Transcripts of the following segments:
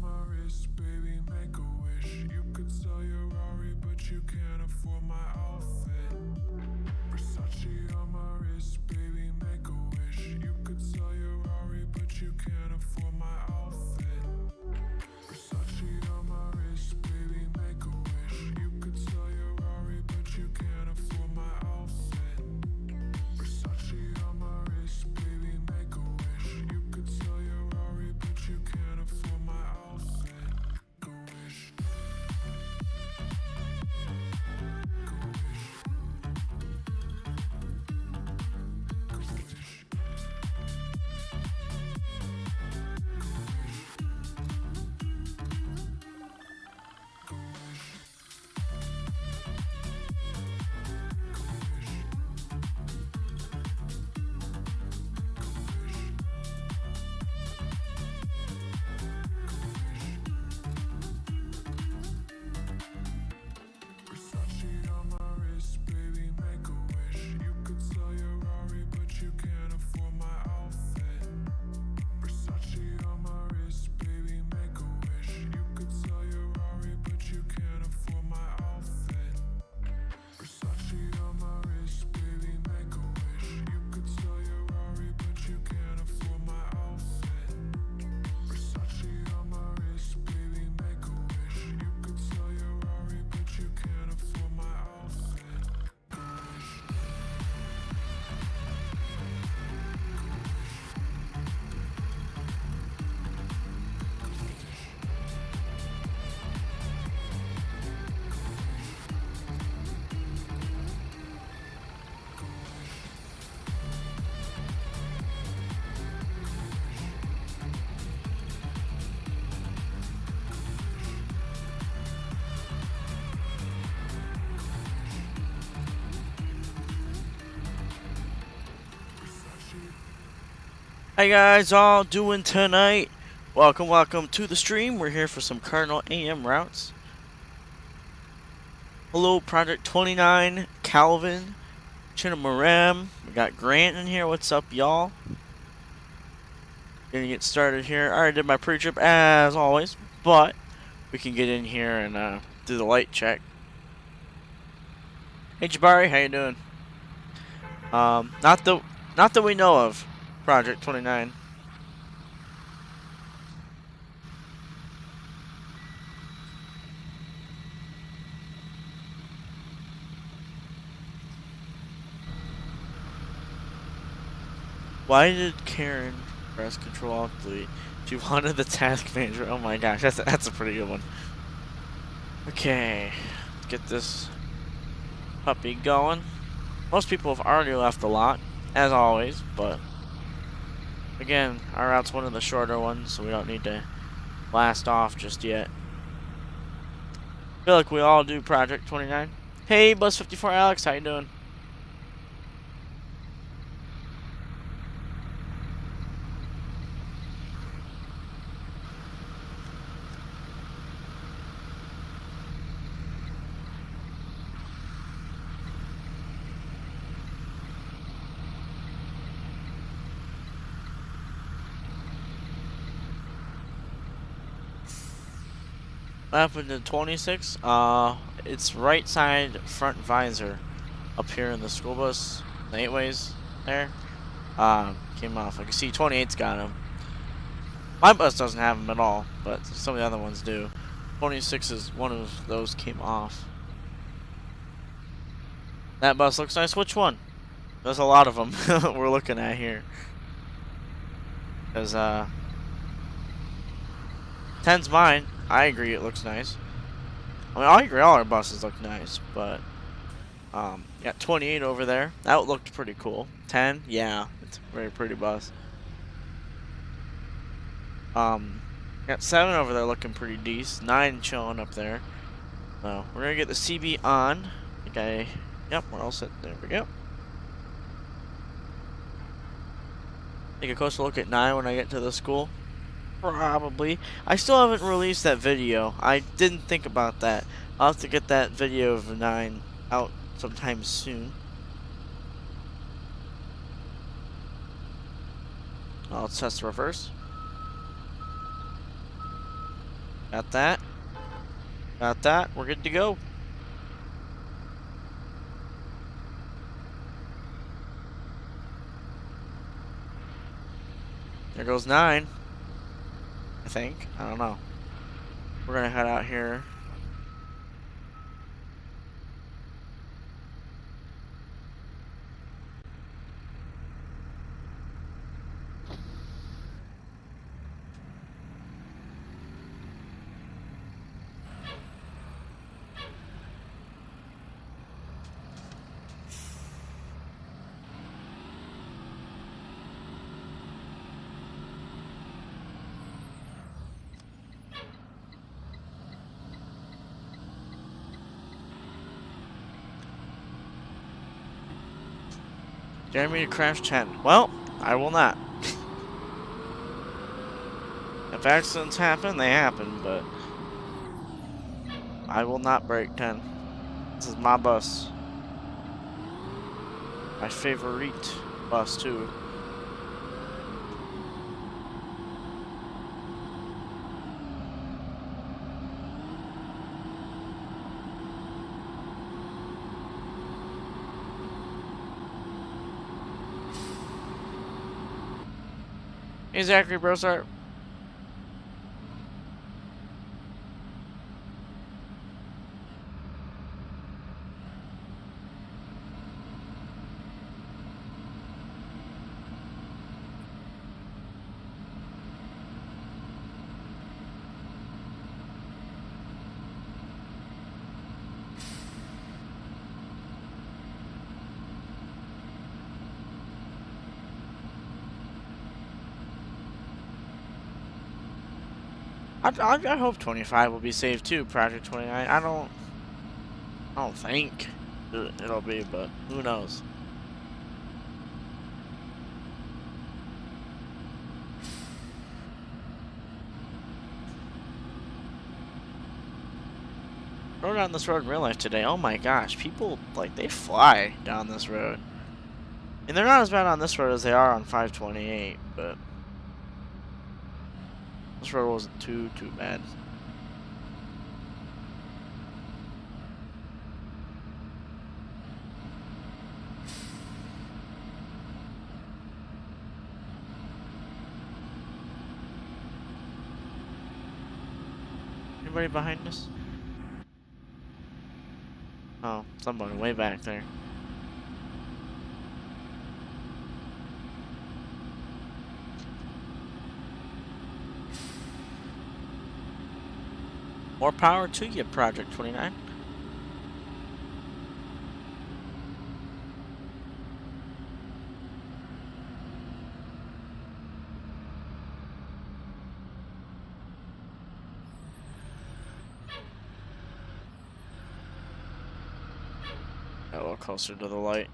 my wrist, baby, make a wish. You could sell your Rari, but you can't afford my outfit. Versace on my wrist, baby, make a wish. You could sell your Rari, but you can't afford my outfit. Versace on my wrist, baby, make a wish. You could sell your Rari, but you can't afford my outfit. Versace on my wrist, baby, make a wish. You could sell your Rari, but you can't afford my outfit. Go wish. Go wish. Go wish. Versace on my wrist, baby, make a wish. You could sell your Rari, but you can't afford my outfit. Versace on my wrist, baby, make a wish. You could sell your Rari, but you can't afford my outfit. Versace on my wrist, baby, make a wish. You could sell your Rari, but you can't afford my outfit. Versace on my wrist, baby, make a wish. You could sell your Rari, but you can't afford my outfit. Go wish. How you guys all doing tonight? Welcome to the stream. We're here for some Cardinal AM routes. Hello, Project 29, Calvin, Chinamaram. We got Grant in here. What's up, y'all? Gonna get started here. I already did my pre-trip as always, but we can get in here and do the light check. Hey, Jabari, how you doing? Not that we know of. Project 29. Why did Karen press Control Alt Delete? She wanted the task manager. Oh my gosh, that's a pretty good one. Okay, let's get this puppy going. Most people have already left the lot, as always, but again, our route's one of the shorter ones, so we don't need to blast off just yet. I feel like we all do Project 29. Hey, Buzz54 Alex, how you doing? What happened to 26? It's right side front visor up here in the school bus, the 8-ways there. Came off. I can see 28's got him. My bus doesn't have him at all, but some of the other ones do. 26 is one of those came off. That bus looks nice. Which one? There's a lot of them we're looking at here. Because 10's mine. I agree, it looks nice. I mean, I agree, all our buses look nice, but got 28 over there. That looked pretty cool. 10, yeah, it's a very pretty bus. Got 7 over there looking pretty decent. 9 chilling up there. So we're gonna get the CB on. Yep, we're all set. There we go. Take a closer look at 9 when I get to the school. Probably. I still haven't released that video. I didn't think about that. I'll have to get that video of 9 out sometime soon. Let's test the reverse. Got that. Got that. We're good to go. There goes 9. I think. I don't know. We're gonna head out here. Dare me to crash 10. Well, I will not. If accidents happen, they happen, but I will not break 10. This is my bus. My favorite bus, too. Hey, Zachary Brosart. I hope 25 will be saved too, Project 29. I don't think it'll be, but who knows? Rode down this road in real life today. Oh my gosh, people, like, they fly down this road. And they're not as bad on this road as they are on 528, but this road wasn't too bad. Anybody behind us? Oh, somebody way back there. More power to you, Project 29. Got a little closer to the light.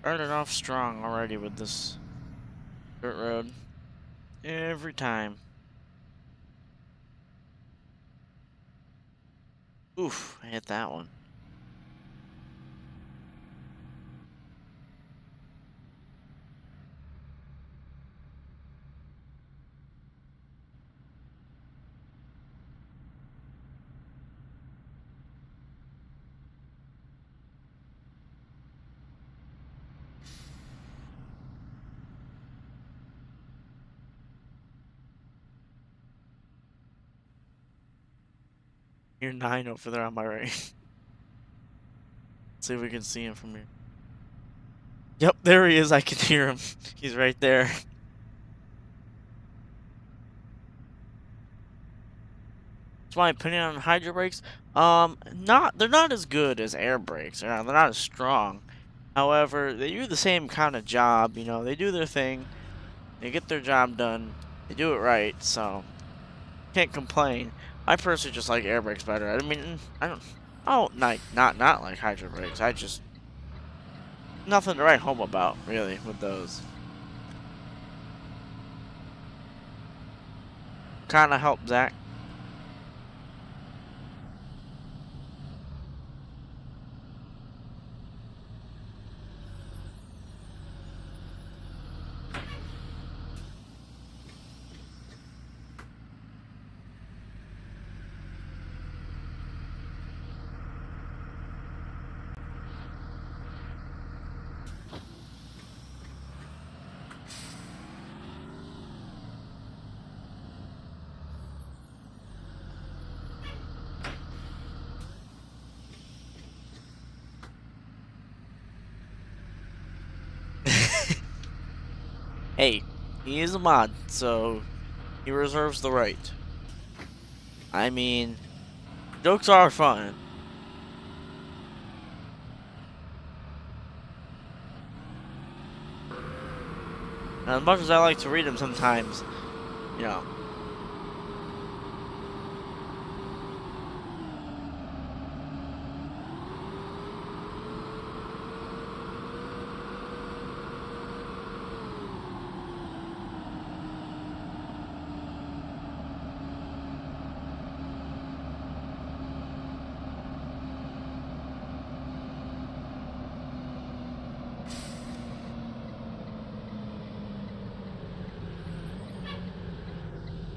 Started off strong already with this dirt road. Every time. Oof, I hit that one. You're 9 over there on my right. See if we can see him from here. Yep, there he is. I can hear him. He's right there. What's my opinion on hydro brakes? They're not as good as air brakes. They're not as strong. However, they do the same kind of job. You know, they do their thing. They get their job done. They do it right. So can't complain. I personally just like air brakes better. I mean, I don't like not like hydro brakes. I just nothing to write home about really with those. Kind of help Zach. Hey, he is a mod, so he reserves the right. I mean, jokes are fun. And as much as I like to read them sometimes, you know.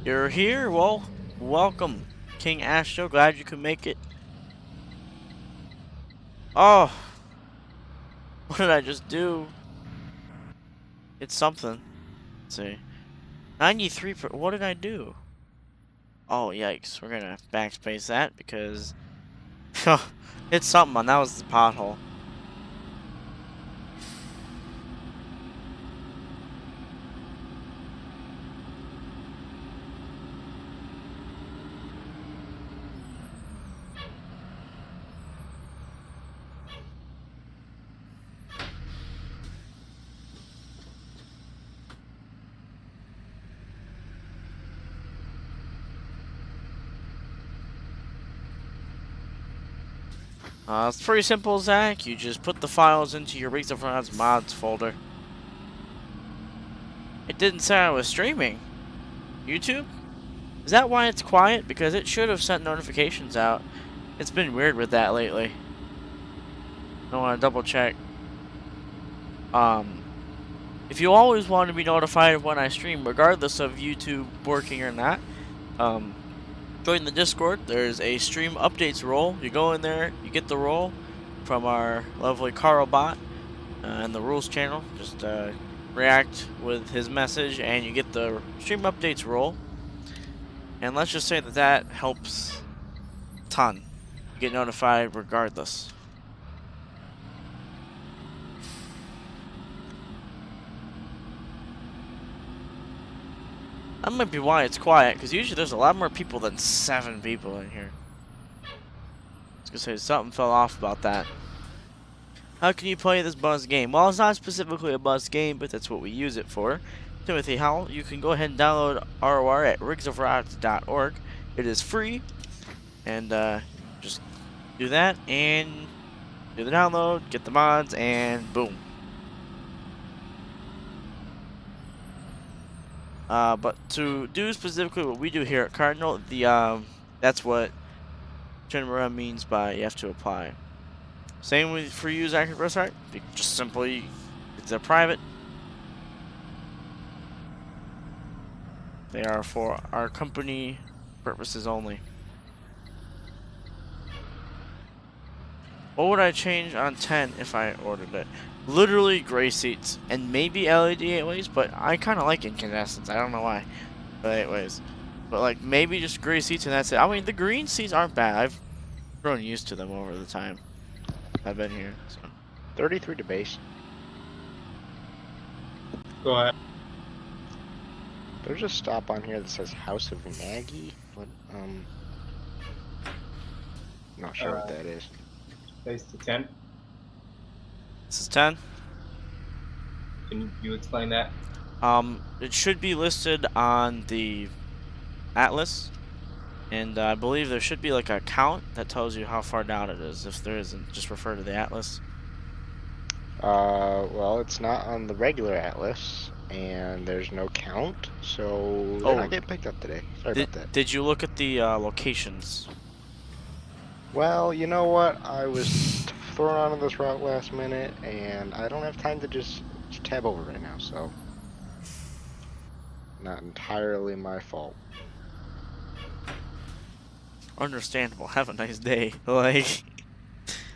You're here? Well, welcome, King Astro. Glad you could make it. Oh, what did I just do? It's something. Let's see. 93 per. What did I do? Oh, yikes. We're gonna backspace that because it's something on. That was the pothole. It's pretty simple, Zach. You just put the files into your Rigs of Rods mods folder. It didn't say I was streaming. YouTube? Is that why it's quiet? Because it should have sent notifications out. It's been weird with that lately. I want to double check. If you always want to be notified of when I stream, regardless of YouTube working or not, join the Discord. There's a stream updates role. You go in there, you get the role from our lovely Carl bot and the rules channel. Just react with his message and you get the stream updates role. And let's just say that that helps a ton. You get notified regardless. That might be why it's quiet, because usually there's a lot more people than 7 people in here. I was gonna say something fell off about that. How can you play this buzz game? Well, it's not specifically a buzz game, but that's what we use it for. Timothy Howell, you can go ahead and download ROR at rigsofrods.org. It is free, and just do that and do the download, get the mods, and boom. But to do specifically what we do here at Cardinal, that's what Chinmara means by you have to apply. Same with for you, Zachary Bressart. Just simply, it's a private. They are for our company purposes only. What would I change on 10 if I ordered it? Literally gray seats and maybe LED 8-ways, but I kind of like incandescents. I don't know why, but 8-ways. But like maybe just gray seats and that's it. I mean the green seats aren't bad. I've grown used to them over the time. I've been here. So 33 to base. Go ahead. There's a stop on here that says House of Nagy. What? Not sure what that is. Base to 10. this is 10. Can you explain that? It should be listed on the atlas, and I believe there should be like a count that tells you how far down it is. If there isn't, just refer to the atlas. Well, it's not on the regular atlas, and there's no count, so they're not getting picked up today. Sorry about that. Did you look at the locations? Well, you know what? I was thrown onto this route last minute, and I don't have time to just tab over right now, so not entirely my fault. Understandable. Have a nice day. Like,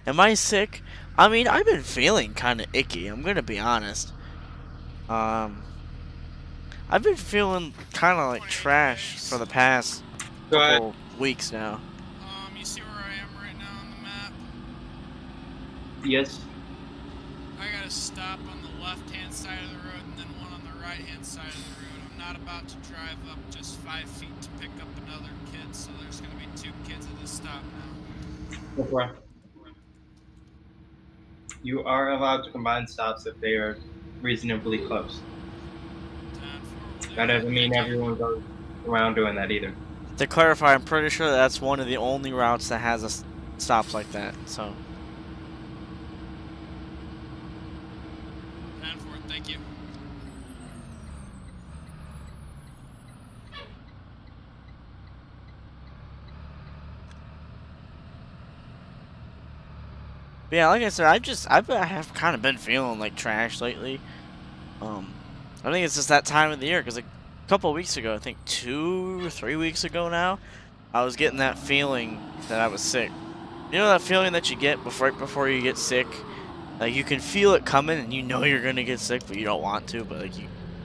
am I sick? I mean, I've been feeling kind of icky. I'm gonna be honest. I've been feeling kind of like trash for the past Go ahead. couple weeks now. You see where I am right now on the map? Yes. I got a stop on the left-hand side of the road and then one on the right-hand side of the road. I'm not about to drive up just 5 feet to pick up another kid, so there's going to be 2 kids at this stop now. Okay. You are allowed to combine stops if they are reasonably close. That doesn't mean everyone goes around doing that either. To clarify, I'm pretty sure that's one of the only routes that has stops like that. So. 10-4, thank you. But yeah, like I said, I have kind of been feeling like trash lately. I think it's just that time of the year because a couple of weeks ago, I think 2 or 3 weeks ago now, I was getting that feeling that I was sick. You know that feeling that you get right before you get sick? Like you can feel it coming and you know you're gonna get sick, but you don't want to. But like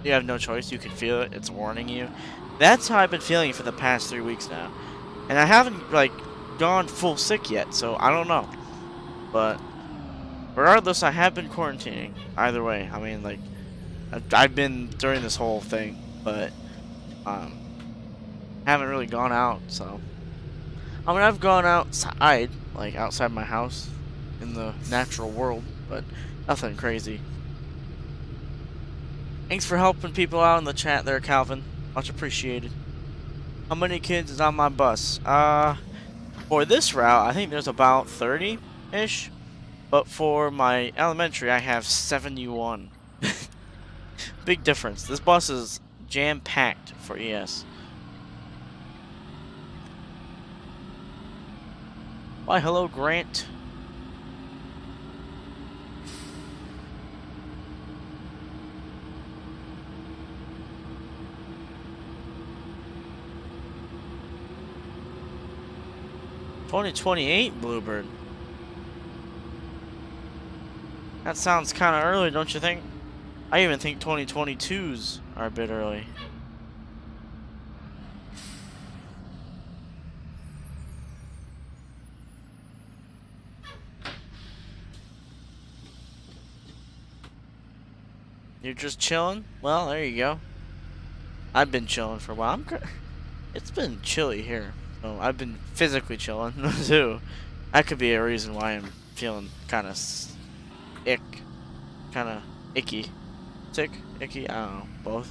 you have no choice. You can feel it. It's warning you. That's how I've been feeling for the past 3 weeks now, and I haven't like gone full sick yet. So I don't know. But regardless, I have been quarantining. Either way, I mean, like, I've been during this whole thing, but haven't really gone out. So, I mean, I've gone outside, like outside my house, in the natural world, but nothing crazy. Thanks for helping people out in the chat there, Calvin. Much appreciated. How many kids is on my bus? For this route, I think there's about 30-ish. But for my elementary, I have 71. Big difference. This bus is jam-packed for ES. Why, hello, Grant. $2028 Bluebird. That sounds kind of early, don't you think? I even think 2022s are a bit early. You're just chilling? Well, there you go. I've been chilling for a while. It's been chilly here. So I've been physically chilling, too. That could be a reason why I'm feeling kind of kind of icky. Sick? Icky? I don't know. Both.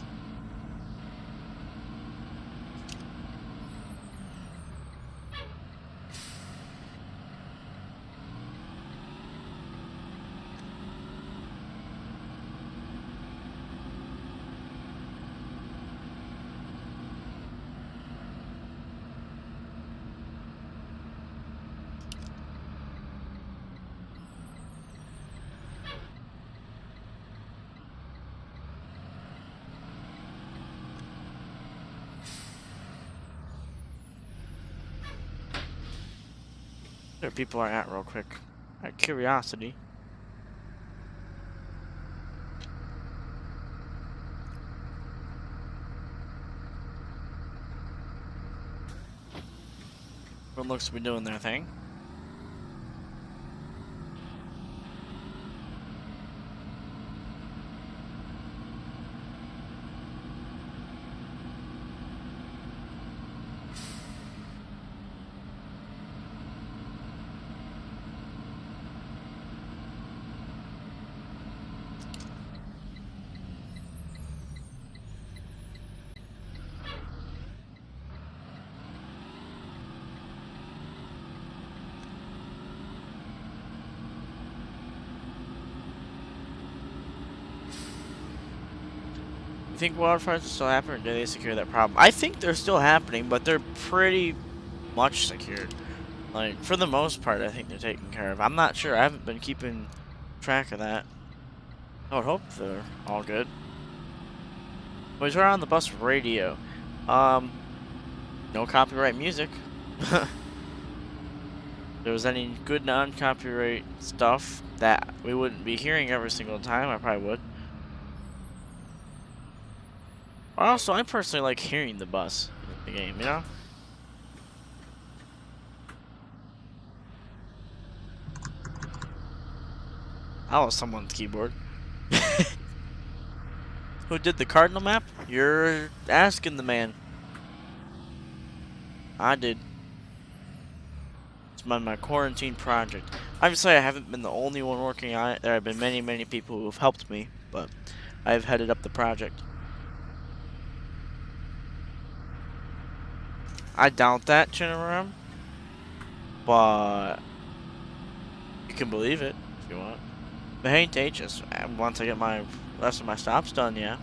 Where people are at real quick. Out of curiosity. Everyone looks to be doing their thing. You think wildfires are still happening, or do they secure that problem? I think they're still happening, but they're pretty much secured. Like, for the most part, I think they're taken care of. I'm not sure. I haven't been keeping track of that. I would hope they're all good. But we're on the bus radio. No copyright music. If there was any good non-copyright stuff that we wouldn't be hearing every single time, I probably would. Also, I personally like hearing the bus in the game, you know? That was someone's keyboard. Who did the cardinal map? You're asking the man. I did. It's my quarantine project. Obviously, I haven't been the only one working on it. There have been many, many people who have helped me, but I've headed up the project. I doubt that, Chinaram, but you can believe it if you want. But hey, Tejas, once I get my rest of my stops done, yeah.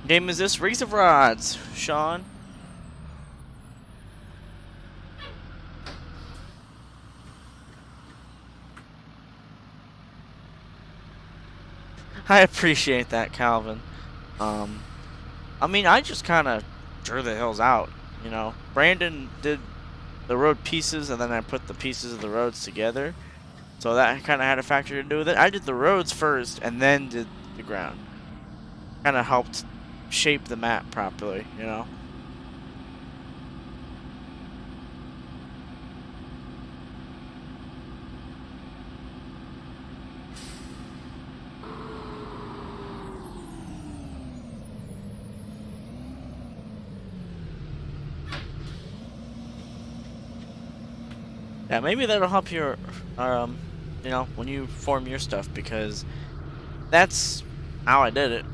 Game is this? Rings of Rods, Sean. I appreciate that, Calvin. I mean, I just kind of drew the hills out, you know. Brandon did the road pieces, and then I put the pieces of the roads together. So that kind of had a factor to do with it. I did the roads first, and then did the ground. Kind of helped shape the map properly, you know. Yeah, maybe that'll help your, you know, when you form your stuff, because that's how I did it.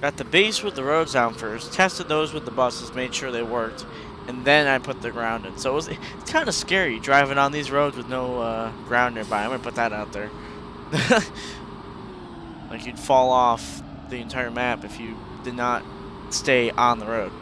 Got the base with the roads down first, tested those with the buses, made sure they worked, and then I put the ground in. So it's kind of scary driving on these roads with no ground nearby. I'm gonna put that out there. Like, you'd fall off the entire map if you did not stay on the road.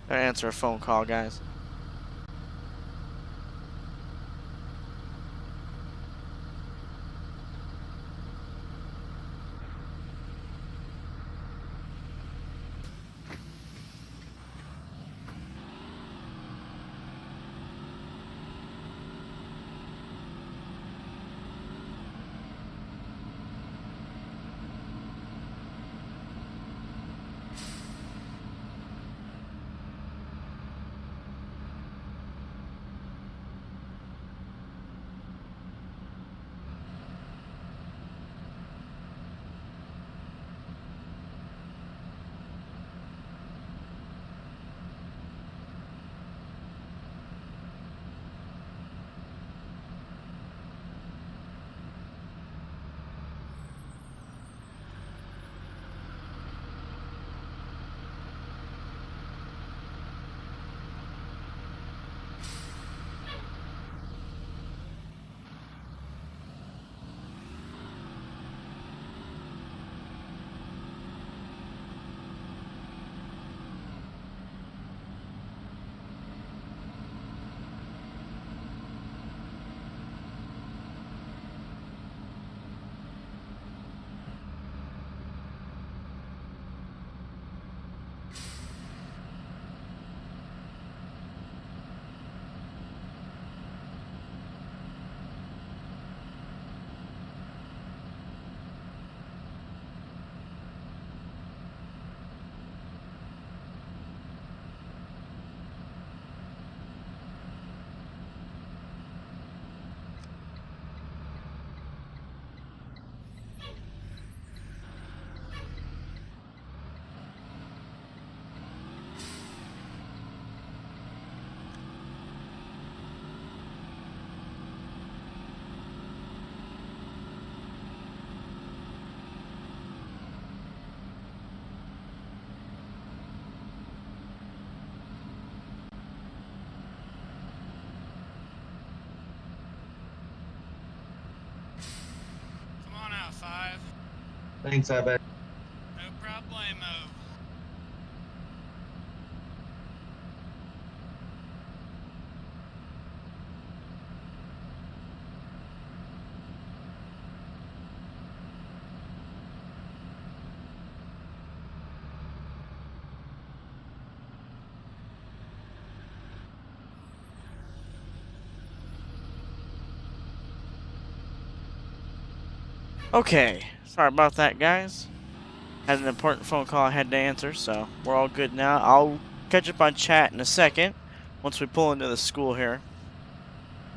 Gotta answer a phone call, guys. Thanks, I bet. No problemo. Okay, sorry about that, guys. Had an important phone call I had to answer, so we're all good now. I'll catch up on chat in a second once we pull into the school here.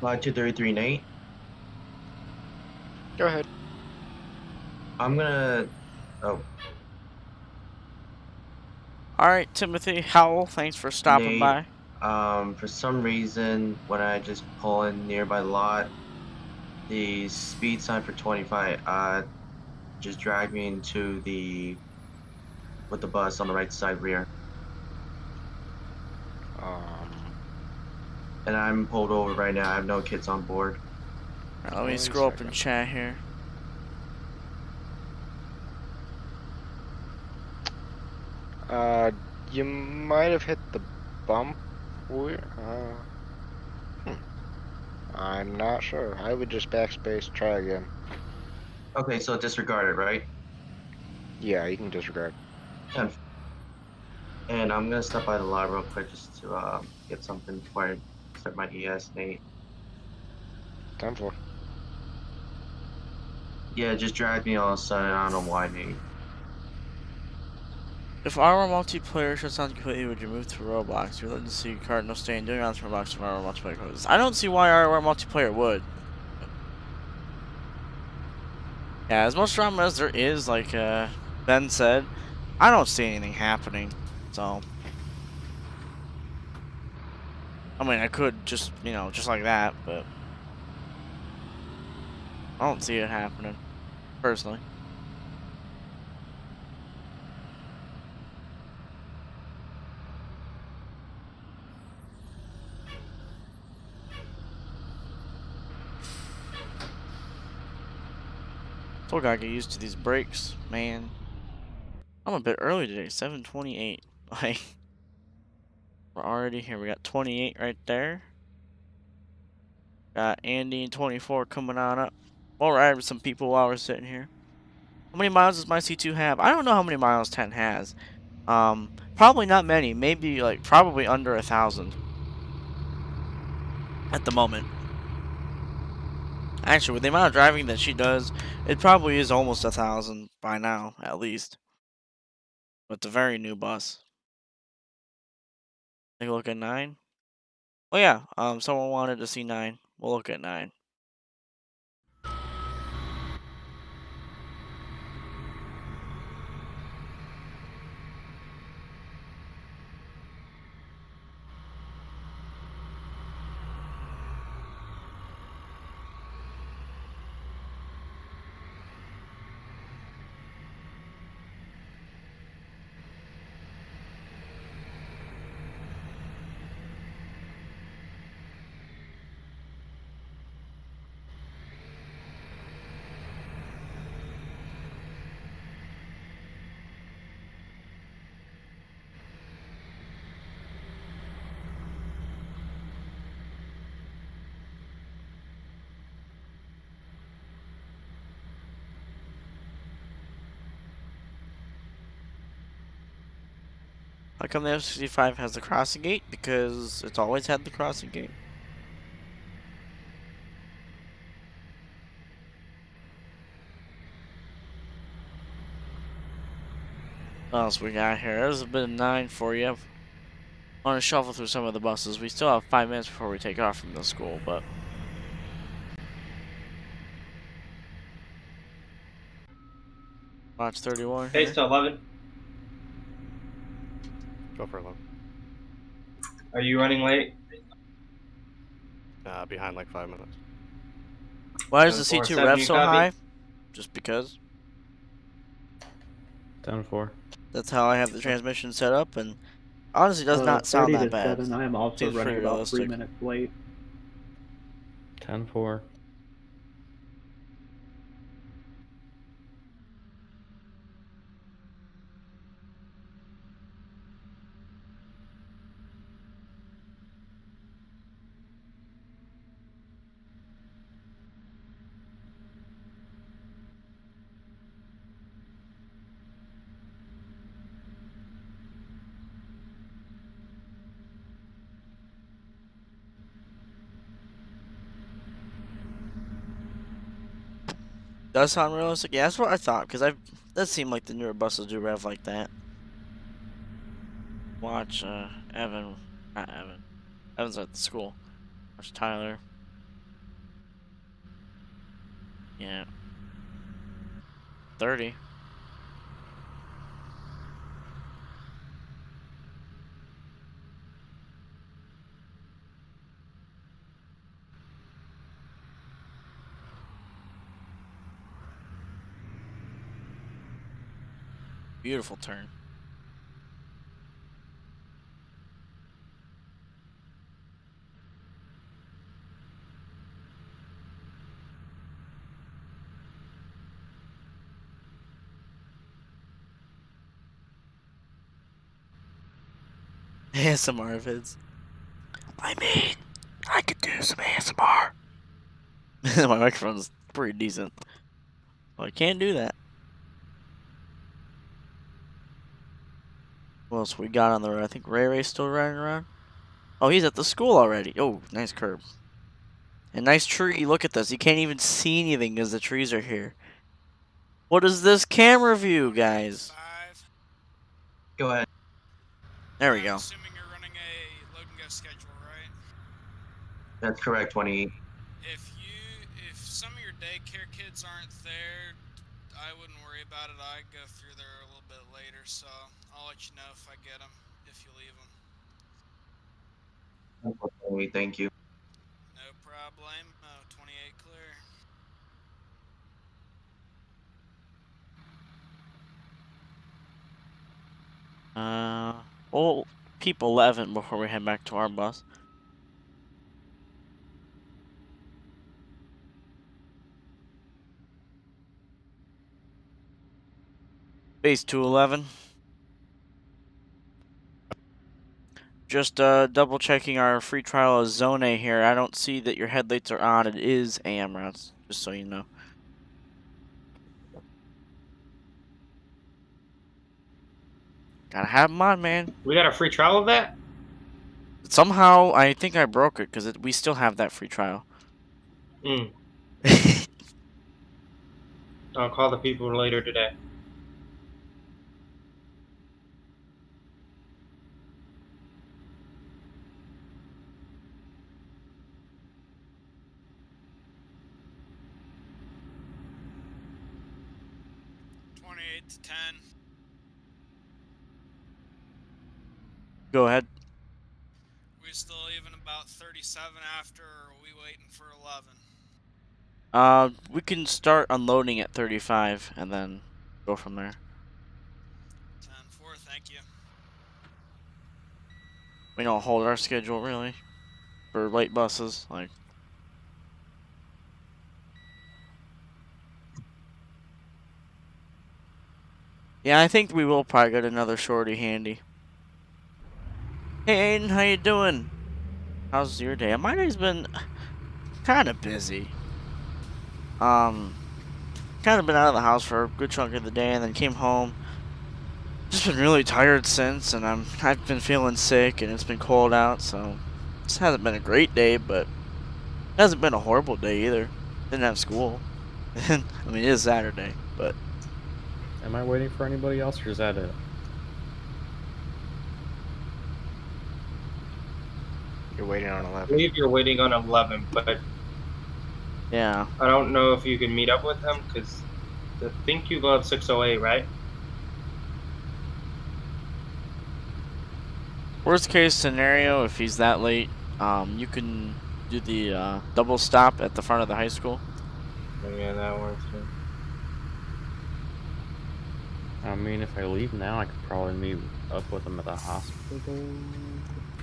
5233 Nate. Go ahead. I'm gonna. Oh, Alright, Timothy Howell, thanks for stopping Nate. by. For some reason, when I just pull in nearby lot, the speed sign for 25 just dragged me into the with the bus on the right side rear, and I'm pulled over right now. I have no kids on board. Alright, let me 1 scroll up in second. chat here. You might have hit the bump. I'm not sure. I would just backspace, try again. Okay, so disregard it, right? Yeah, you can disregard. And I'm gonna stop by the lot real quick just to get something before I start my ES, Nate. 10-4. Yeah, it just dragged me all of a sudden. I don't know why, Nate. If our multiplayer shuts down completely, would you move to Roblox? You're letting see Cardinal stay and doing on Roblox if our multiplayer closes. I don't see why our multiplayer would. Yeah, as much drama as there is, like Ben said, I don't see anything happening. So, I mean, I could just, just like that, but I don't see it happening, personally. Still gotta get used to these brakes, man. I'm a bit early today, 7:28. Like, we're already here. We got 28 right there. Got Andy and 24 coming on up. We'll ride with some people while we're sitting here. How many miles does my C2 have? I don't know how many miles 10 has. Probably not many. Maybe like probably under 1,000 at the moment. Actually, with the amount of driving that she does, it probably is almost 1,000 by now, at least. But it's a very new bus. Take a look at 9. Oh yeah, someone wanted to see 9. We'll look at 9. How come the F-65 has the crossing gate? Because it's always had the crossing gate. What else we got here? There's a bit of 9 for you. I want to shuffle through some of the buses. We still have 5 minutes before we take off from the school, but... Watch 31 here. Pace to 11. Go for 11. Are you running late? Behind like 5 minutes. Why is the 747, C2 rev you so copy? high? Just because. 10-4. That's how I have the transmission set up, and honestly does not sound 30 that to bad. 7. I am also Seems running pretty about 3 realistic. minutes late. 10-4. Does sound realistic? Yeah, that's what I thought, because that seemed like the newer buses do rev like that. Watch, Evan, not Evan. Evan's at the school. Watch Tyler. Yeah. 30. Beautiful turn. ASMR vids. I could do some ASMR. My microphone's pretty decent. Well, I can't do that. What else we got on the road? I think Ray Ray's still riding around. Oh, he's at the school already. Oh, nice curb. And nice tree. Look at this. You can't even see anything because the trees are here. What is this camera view, guys? 5. Go ahead. There we I'm go. assuming you're running a load and go schedule, right? That's correct, 28. If some of your daycare kids aren't there, I wouldn't worry about it. I'd go through there a little bit later, so I'll let you know if I get them, if you leave them. Thank you. No problem. 28 clear. We'll keep 11 before we head back to our bus. Base 211. Just double checking our free trial of Zone A here. I don't see that your headlights are on. It is AM routes, just so you know. Gotta have them on, man. We got a free trial of that? Somehow, I think I broke it because we still have that free trial. I'll call the people later today. To 10. Go ahead. We still even about 37 after, or are we waiting for 11? We can start unloading at 35 and then go from there. 10-4, thank you. We don't hold our schedule really for late buses. Like, yeah, I think we will probably get another shorty handy. Hey Aiden, how you doing? How's your day? My day's been kind of busy. Kind of been out of the house for a good chunk of the day, and then came home. Just been really tired since, and I've been feeling sick, and it's been cold out, so this hasn't been a great day, but it hasn't been a horrible day either. Didn't have school. I mean, it is Saturday, but. Am I waiting for anybody else, or is that it? You're waiting on I 11. believe you're waiting on 11, but Yeah. I don't know if you can meet up with him because I think you go up 608, right? Worst case scenario, if he's that late, you can do the double stop at the front of the high school. Yeah, that works too. I mean, if I leave now, I could probably meet up with them at the hospital.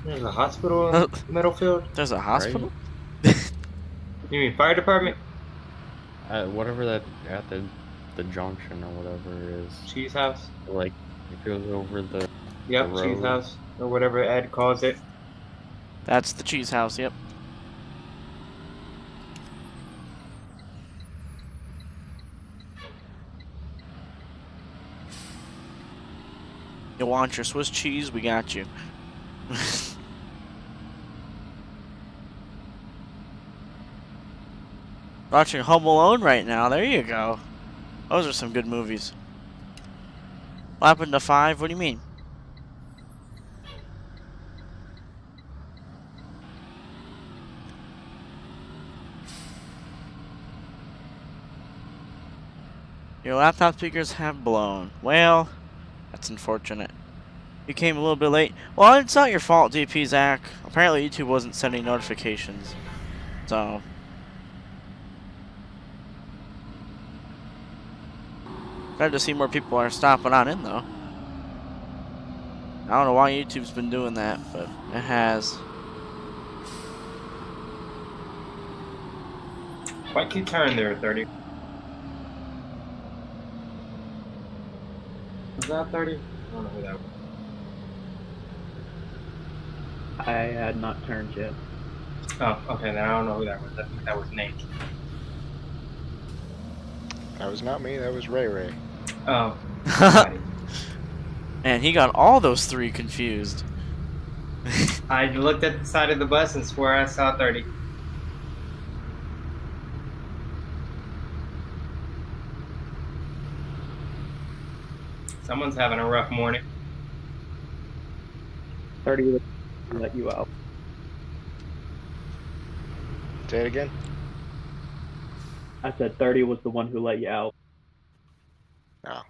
There's a hospital in Middlefield? There's a hospital? You mean fire department? Whatever that, at the junction or whatever it is. Cheese house? Like, it goes over the Yep, the cheese road. house. Or whatever Ed calls it. That's the cheese house, yep. You want your Swiss cheese? We got you. Watching Home Alone right now. There you go. Those are some good movies. What happened to 5? What do you mean? Your laptop speakers have blown. Well, that's unfortunate. You came a little bit late. Well, it's not your fault, DP Zach. Apparently YouTube wasn't sending notifications. So... glad to see more people are stopping on in, though. I don't know why YouTube's been doing that, but it has. Quite good turn there, 30. Was that 30? I don't know who that was. I had not turned yet. Oh, okay, then I don't know who that was. I think that was Nate. That was not me, that was Ray Ray. Oh. And he got all those 3 confused. I looked at the side of the bus and swore I saw 30. Someone's having a rough morning. 30 would let you out. Say it again? I said 30 was the one who let you out. No.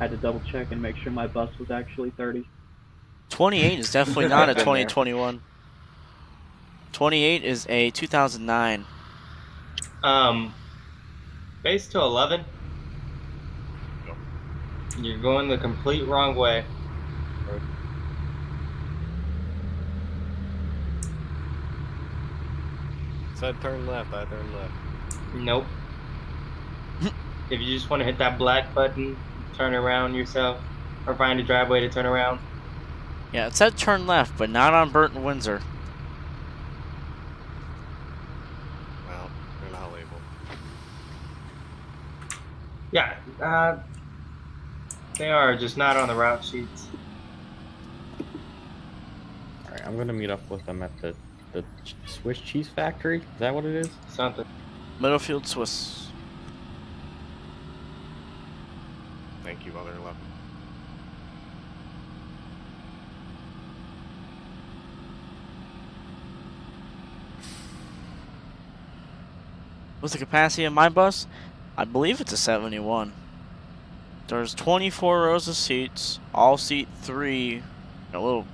I had to double check and make sure my bus was actually 30. 28 is definitely not a Been there. 2021. 28 is a 2009. Base to 11. You're going the complete wrong way. Said turn left, I turned left. Nope. If you just want to hit that black button, turn around yourself, or find a driveway to turn around. Yeah, it said turn left, but not on Burton Windsor. Well, they're not labeled. Yeah, they are, just not on the route sheets. Alright, I'm gonna meet up with them at the Swiss cheese factory. Is that what it is? Something. Middlefield, Swiss. Thank you, other 11. What's the capacity of my bus? I believe it's a 71. There's 24 rows of seats, all seat 3, a little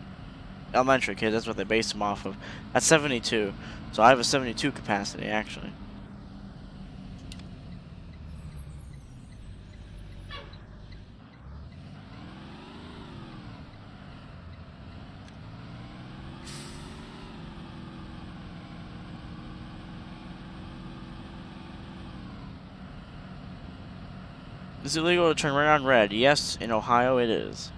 elementary kids, that's what they base them off of. That's 72. So I have a 72 capacity, actually. Is it illegal to turn right on red? Yes, in Ohio it is.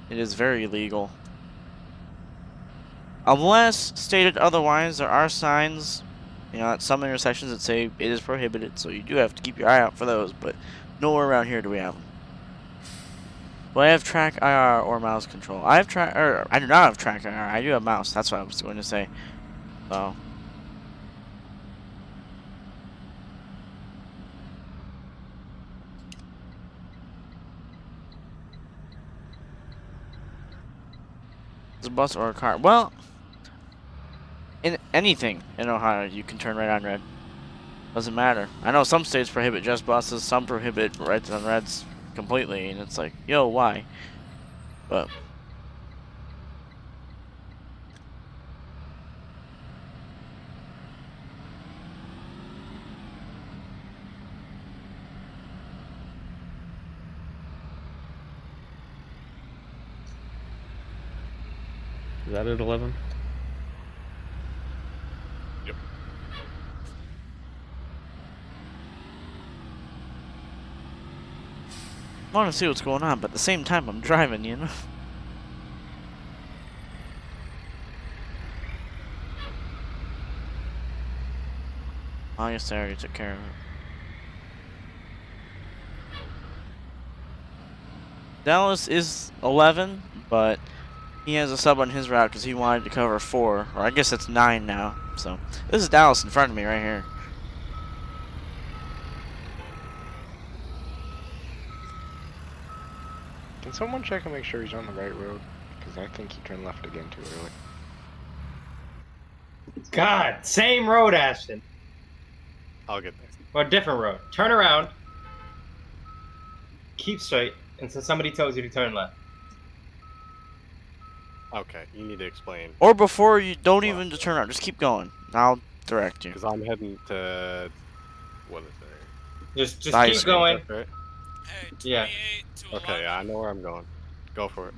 It is very illegal. Unless stated otherwise, there are signs, at some intersections that say it is prohibited, so you do have to keep your eye out for those, but nowhere around here do we have them. Well, I have track IR or mouse control. I do not have track IR. I do have mouse. That's what I was going to say. So. It's a bus or a car. Well, in anything in Ohio, you can turn right on red. Doesn't matter. I know some states prohibit just buses, some prohibit right on reds completely, and it's like, yo, why? But Is that at 11? Yep. I want to see what's going on, but at the same time, I'm driving, you know? Oh, yes, I already took care of it. Dallas is 11, but he has a sub on his route because he wanted to cover 4, or I guess it's 9 now. So this is Dallas in front of me right here. Can someone check and make sure he's on the right road? Because I think he turned left again too early. God, same road, Ashton. I'll get there. Or a different road. Turn around. Keep straight until somebody tells you to turn left. Okay, you need to explain. Or before you don't even turn around, just keep going. I'll direct you. Because I'm heading to... What is there? Just Nice. keep going. That's right? Hey, 28 Yeah. to 11. Okay, I know where I'm going. Go for it.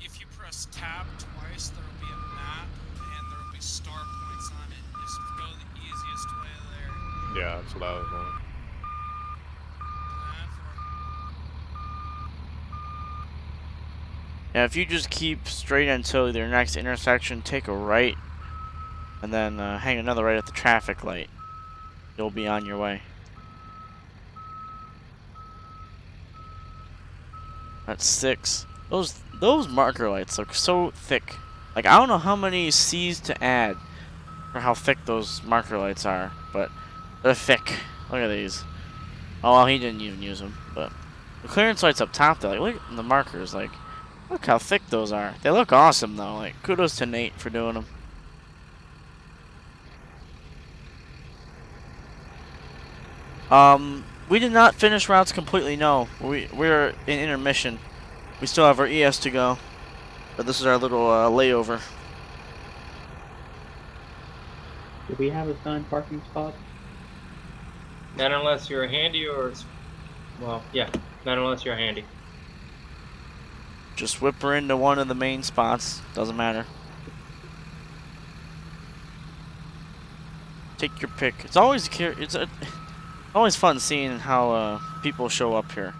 If you press tab twice, there will be a map, and there will be star points on it. Just go the easiest way there. Yeah, that's what I was going. Yeah, if you just keep straight until your next intersection, take a right, and then hang another right at the traffic light, you'll be on your way. That's 6. Those marker lights look so thick. Like, I don't know how many C's to add for how thick those marker lights are, but they're thick. Look at these. Oh, well, he didn't even use them, but the clearance lights up top there, like, look at the markers, like, look how thick those are. They look awesome, though. Like, kudos to Nate for doing them. We did not finish routes completely, no. We're in intermission. We still have our ES to go. But this is our little layover. Do we have assigned parking spots? Not unless you're handy or... Well, yeah. Not unless you're handy. Just whip her into one of the main spots. Doesn't matter. Take your pick. It's always always fun seeing how people show up here.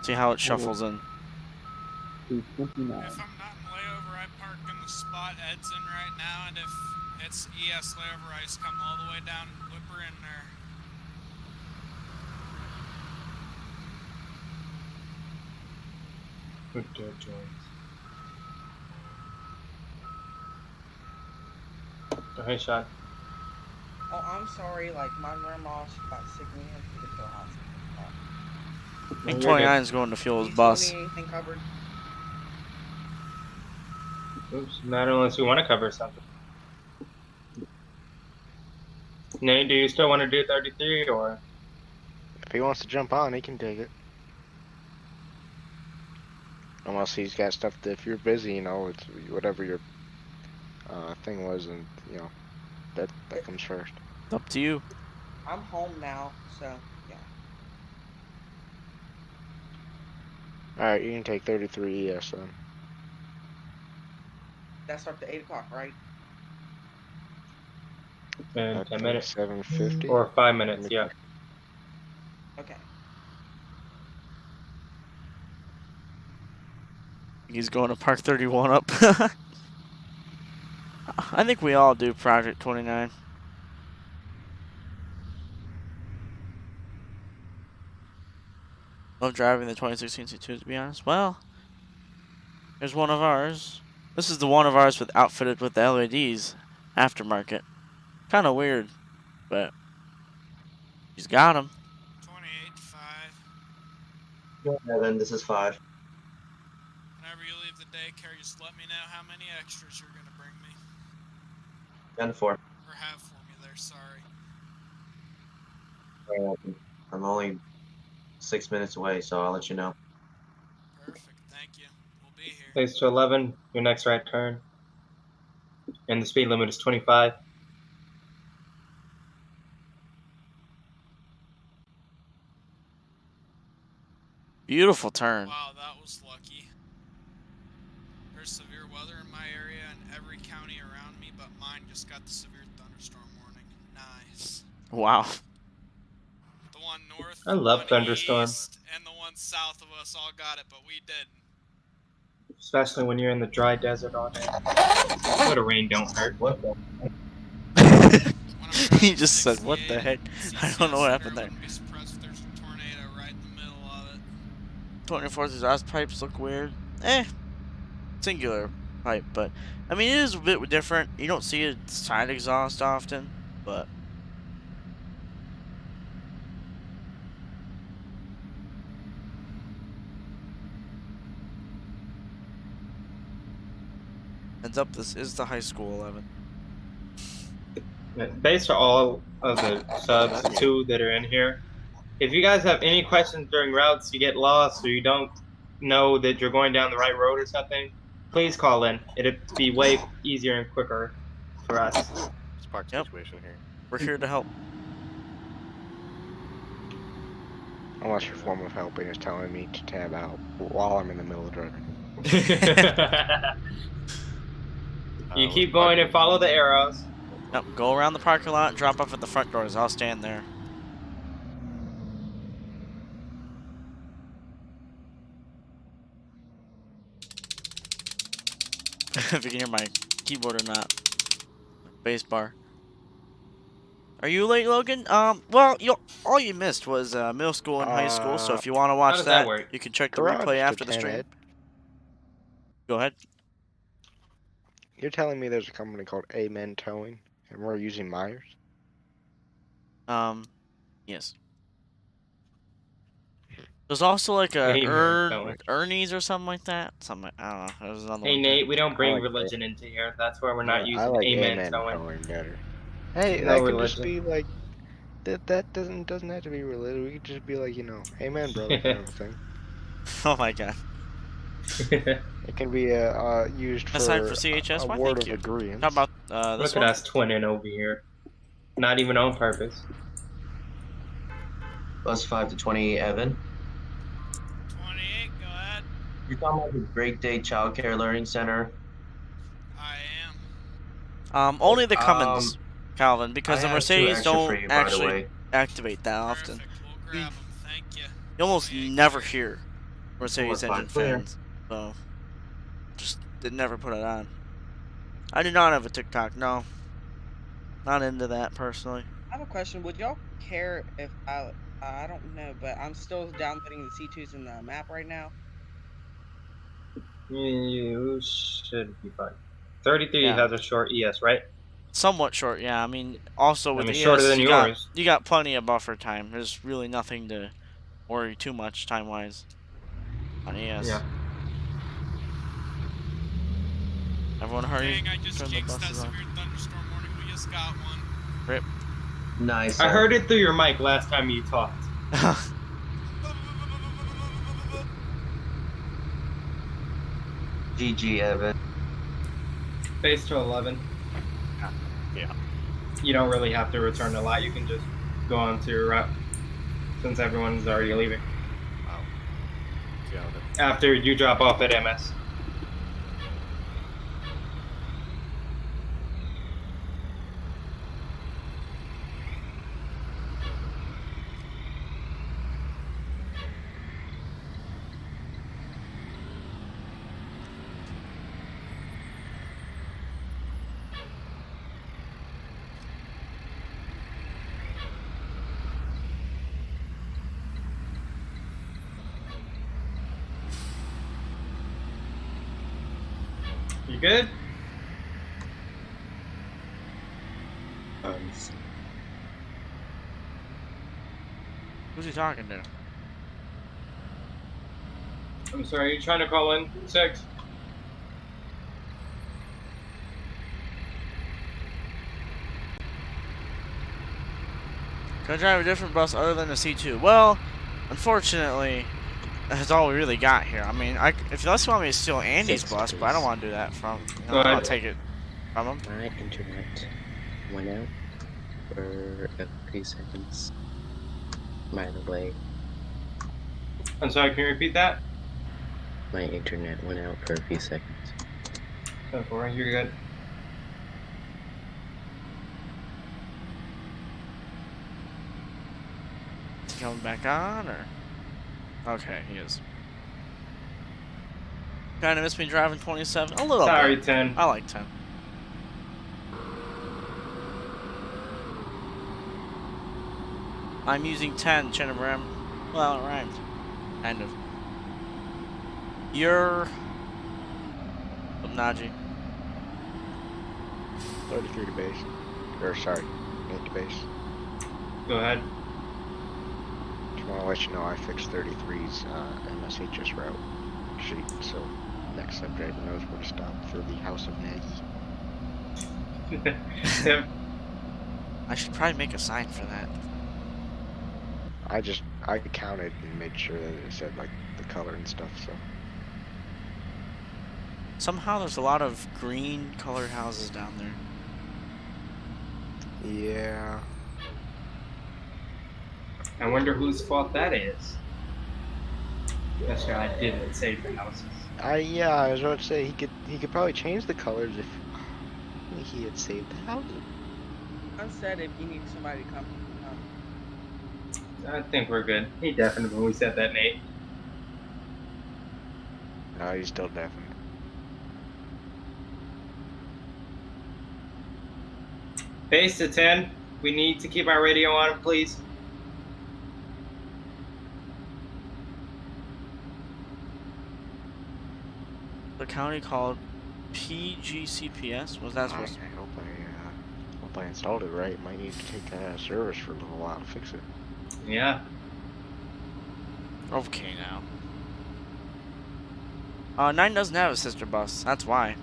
See how it shuffles in. 229. If I'm not in layover, I park in the spot Ed's in right now, and if it's ES layover, I just come all the way down and whip her in there. Good joints. Oh, hey, shot. Oh, I'm sorry, like, my grandma, she got sick and we had to get to the hospital. I think 29 is going to fuel his bus. Anything covered? Oops, not unless you want to cover something. Nate, do you still want to do 33 or? If he wants to jump on, he can take it. Unless he's got stuff that, if you're busy, you know, it's whatever your thing was, and you know, that comes first. Up to you. I'm home now, so, yeah. Alright, you can take 33 ES then. That starts at 8 o'clock, right? And 10 minutes. 7:50. Or 5 minutes, yeah. Okay. He's going to Park 31 up. I think we all do Project 29. Love driving the 2016 C2s, to be honest. Well, here's one of ours. This is the one of ours with outfitted with the LEDs aftermarket. Kind of weird, but he's got them. 28.5. Yeah, then this is 5. Whenever you leave the daycare, just let me know how many extras you're going to bring me. 10-4. Or have for me there, sorry. I'm only 6 minutes away, so I'll let you know. Perfect, thank you. We'll be here. Place to 11, your next right turn. And the speed limit is 25. Beautiful turn. Wow, that was lucky. There's severe weather in my area and every county around me, but mine just got the severe thunderstorm warning. Nice. Wow. The one north, I the love one thunderstorms. east, and the one south of us all got it, but we didn't. Especially when you're in the dry desert all day. A little rain don't hurt. What the? He just said, "What the heck?" I don't know what happened there. Wouldn't be surprised if there's a tornado right in the middle of it. 24's exhaust pipes look weird. Singular pipe, but I mean it is a bit different. You don't see a side exhaust often, but heads up, this is the high school 11. Based on all of the subs, the 2 that are in here, if you guys have any questions during routes, you get lost, or you don't know that you're going down the right road or something, please call in. It'd be way easier and quicker for us. Spark Yep. situation here. We're here to help. Unless your form of helping is telling me to tab out while I'm in the middle of driving. You keep going and follow the arrows. Yep, go around the parking lot and drop off at the front doors. I'll stand there. If you can hear my keyboard or not. Bass bar. Are you late, Logan? Well, all you missed was middle school and high school, so if you want to watch does that, that work? you can check the Garage replay to after the 10, stream. Ed. Go ahead. You're telling me there's a company called Amen Towing, and we're using Myers? Yes. There's also like a Amen, Towing. Ernie's or something like that. I don't know. There's another Hey one. Nate, we don't bring like religion into here. That's why we're not I using like Amen Towing. Towing better. Hey, No that could just religion. be like that doesn't have to be religious. We could just be like, Amen, brother, kind of a thing. Oh my god. It can be used for Aside for CHS, a why word thank of you. agreement. How about this Look one? at us twinning over here. Not even on purpose. Bus 5 to 20, Evan. 28, go ahead. You're talking about the Great Day Child Care Learning Center. I am. Only the Cummins, Calvin, because I the have 2 Mercedes extra for don't you, by the actually way. activate that often. Perfect. We'll grab them. Thank you. You almost 28, never clear. hear Mercedes 4-5 engine clear. fans, so just did never put it on. I do not have a TikTok, no. Not into that personally. I have a question. Would y'all care if I don't know, but I'm still downloading the C2s in the map right now. You should be fine. 33 Yeah. has a short ES, right? Somewhat short, yeah. I mean, also with I mean, the shorter ES, than you got, yours. you got plenty of buffer time. There's really nothing to worry too much time-wise on ES. Yeah. Everyone hurry. Dang, I just Turn the jinxed that buses on. severe thunderstorm warning. We just got one. Rip. Nice. I heard it through your mic last time you talked. GG, Evan. Base to 11. Yeah. You don't really have to return a lot. You can just go on to your route since everyone's already leaving. Wow. Yeah, After you drop off at MS. You good? Who's he talking to? I'm sorry, you trying to call in? 6? Can I drive a different bus other than the C2? Well, unfortunately, that's all we really got here. I mean, if unless you want me to steal Andy's bus, but I don't want to do that from. Go I'll ahead. take it from him. My internet went out for a few seconds. By the way, I'm sorry, can you repeat that? my internet went out for a few seconds. No, you're good. Is he coming back on, or? Okay, he is. Kind of miss me driving 27. A little Sorry, bit. 10. I like 10. I'm using 10, chin of rim. Well, it rhymed. Kind of. You're... Najee. 33 to base. Or sorry, 8 to base. Go ahead. Just want to let you know I fixed 33's MSHS route sheet, so next subject knows where to stop for the House of Nagy. Tim, I should probably make a sign for that. I counted and made sure that it said like the color and stuff, so. Somehow there's a lot of green colored houses down there. Yeah. I wonder whose fault that is. That's why I didn't save the houses. Yeah, I was about to say he could probably change the colors if he had saved the houses. I said if you need somebody to come. I think we're good. He definitely said that, Nate. No, he's still definite. Base to 10. We need to keep our radio on, please. The county called PGCPS? Was that supposed to... I hope I installed it right. Might need to take that out of service for a little while to fix it. Yeah. Okay, now. 9 doesn't have a sister bus. That's why.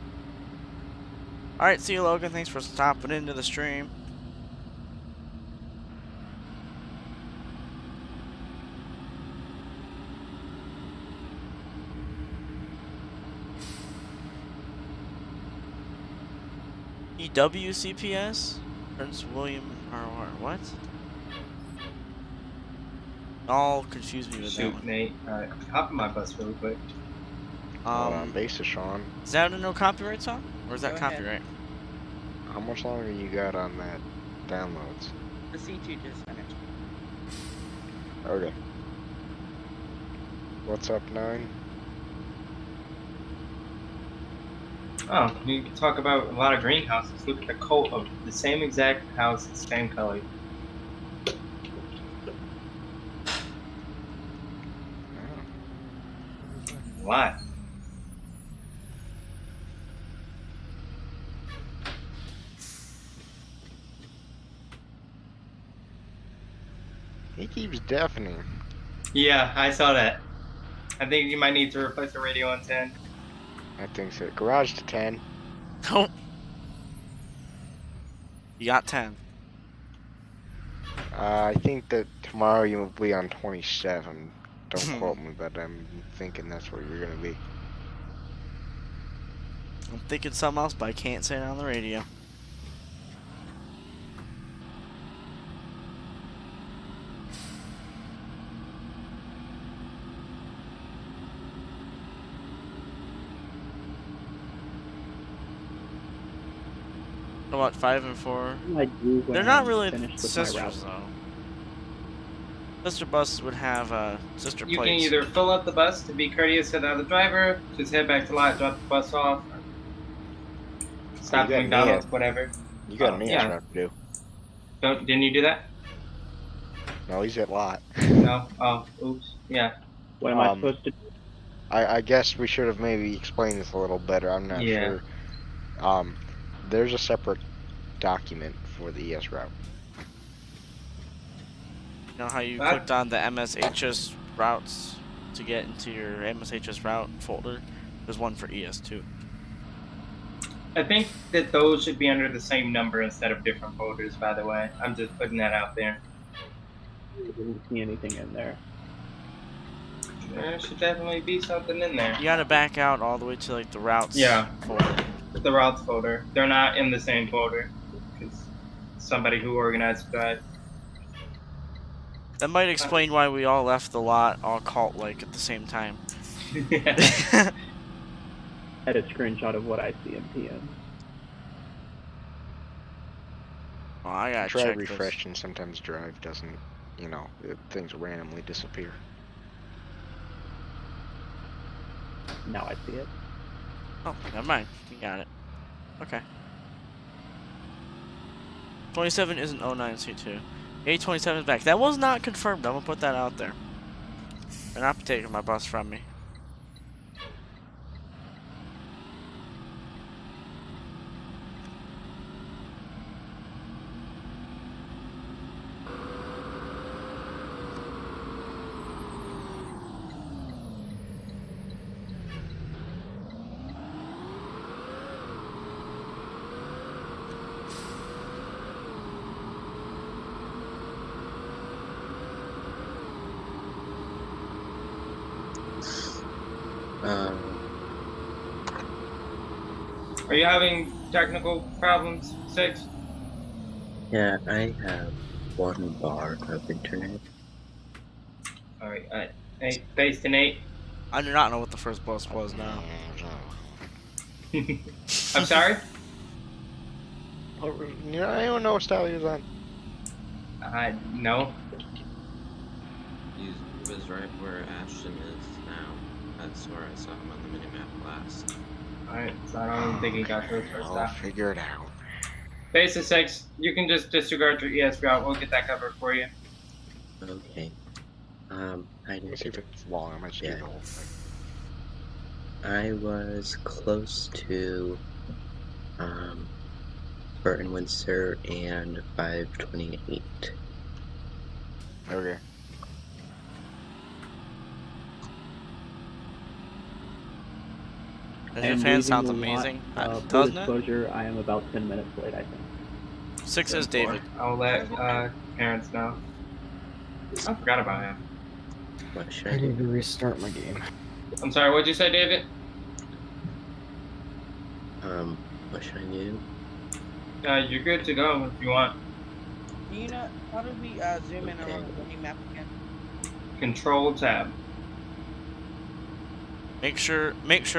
Alright, see you, Logan. Thanks for stopping into the stream. EWCPS? Prince William R.R. What? All confused me with that Shoot, one. Nate. Alright, hop in my bus really quick. On base, Sean. Is that a no copyright song? Or is that Go ahead. copyright? How much longer you got on that downloads? The C2 just finished. Okay. What's up, 9? Oh, we can talk about a lot of greenhouses. Look at the coat of the same exact house, same color. Why? He keeps deafening. Yeah, I saw that. I think you might need to replace the radio on 10. I think so. Garage to 10. Oh. You got 10. I think that tomorrow you will be on 27. Don't quote me, but I'm thinking that's where you're gonna be. I'm thinking something else, but I can't say it on the radio. What, 5 and 4? I do when They're not I'm really finished with my route. sisters, though. Sister buses would have sister You plates. can either fill up the bus to be courteous to the other driver, just head back to lot, drop the bus off, stop You at got McDonald's, Nia. whatever. You got me yeah. route to do. Didn't you do that? No, he's at lot. No? Oh, oops. Yeah. What am I supposed to do? I guess we should have maybe explained this a little better. I'm not Yeah. sure. There's a separate document for the ES route. You know how you What? clicked on the MSHS routes to get into your MSHS route folder? There's one for ES2. I think that those should be under the same number instead of different folders, by the way. I'm just putting that out there. I didn't see anything in there. There should definitely be something in there. You gotta back out all the way to like the routes Yeah. folder. The routes folder. They're not in the same folder. Because somebody who organized the drive. That might explain why we all left the lot all cult-like at the same time. Yeah. I had a screenshot of what I see in PM. Oh, I gotta Try check refreshing. Sometimes Drive doesn't, things randomly disappear. Now I see it. this. Oh, never mind. You got it. Okay. 27 isn't 09C2. 827 is back. That was not confirmed. I'm gonna put that out there. They're not taking my bus from me. Are you having technical problems, 6? Yeah, I have 1 bar of internet. Alright, 8, based in 8. I do not know what the first bus was now. I'm sorry? You know, anyone know what style he was on? No. He was right where Ashton is now. That's where I saw him on the minimap last. Alright, so I don't even think he got those first I'll stop. figure it out. Base of 6, you can just disregard your ES route. We'll get that covered for you. Okay. I Let me didn't see if get it's long. I might see Yeah. the whole thing. I was close to Burton Windsor and 528. Okay. Your am fan leaving sounds the lot. amazing, For doesn't it? disclosure, I am about 10 minutes late, I think. 6 is David. I'll let parents know. I forgot about him. What should I I need do? to restart my game. I'm sorry, what'd you say, David? What should I do? You're good to go if you want. You know, how do we zoom in on Okay. the mini map again? Control tab. Make sure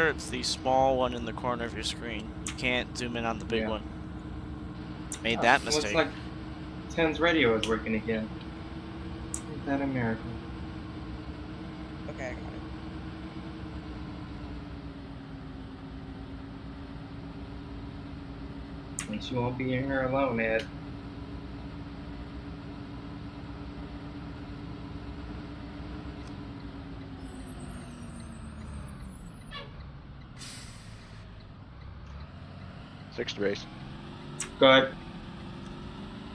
it's the small one in the corner of your screen. You can't zoom in on the big Yeah. one. Made that Looks mistake. like 10's radio is working again. Isn't that a miracle? Okay, I got it. At least you won't be in here alone, Ed. Sixth base. Go ahead.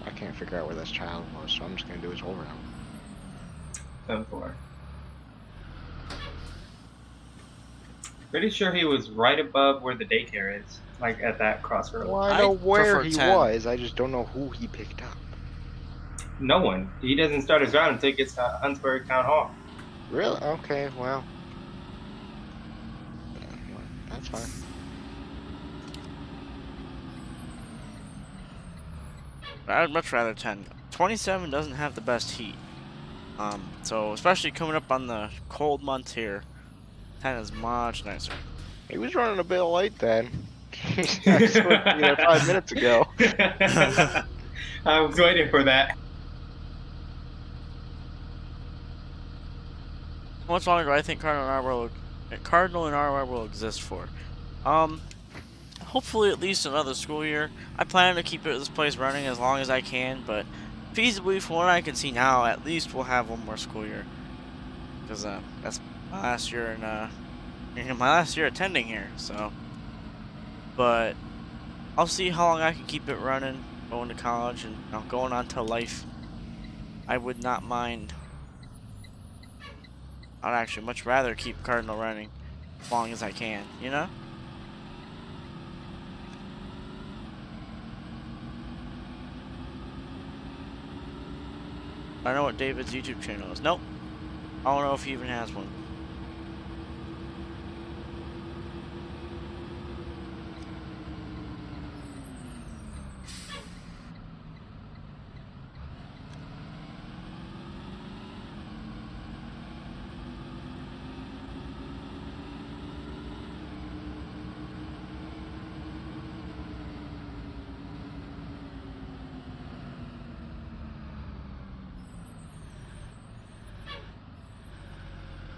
I can't figure out where this child was, so I'm just gonna do his whole route. 10-4. Pretty sure he was right above where the daycare is, like at that crossroad. Well, I I know where prefer he 10. was. I just don't know who he picked up. No one. He doesn't start his route until he gets to Huntsburg Town Hall. Really? Okay. Well. That's fine. I would much rather 10. 27 doesn't have the best heat. So especially coming up on the cold months here, 10 is much nicer. He was running a bit late then. I was supposed to be there 5 minutes ago. I was waiting for that. How much longer do I think Cardinal and RY will exist for? Hopefully at least another school year. I plan to keep this place running as long as I can, but feasibly, from what I can see now, at least we'll have one more school year. Because that's my last year and my last year attending here. So, but I'll see how long I can keep it running, going to college and going on to life. I would not mind. I'd actually much rather keep Cardinal running as long as I can, you know? I don't know what David's YouTube channel is. Nope. I don't know if he even has one.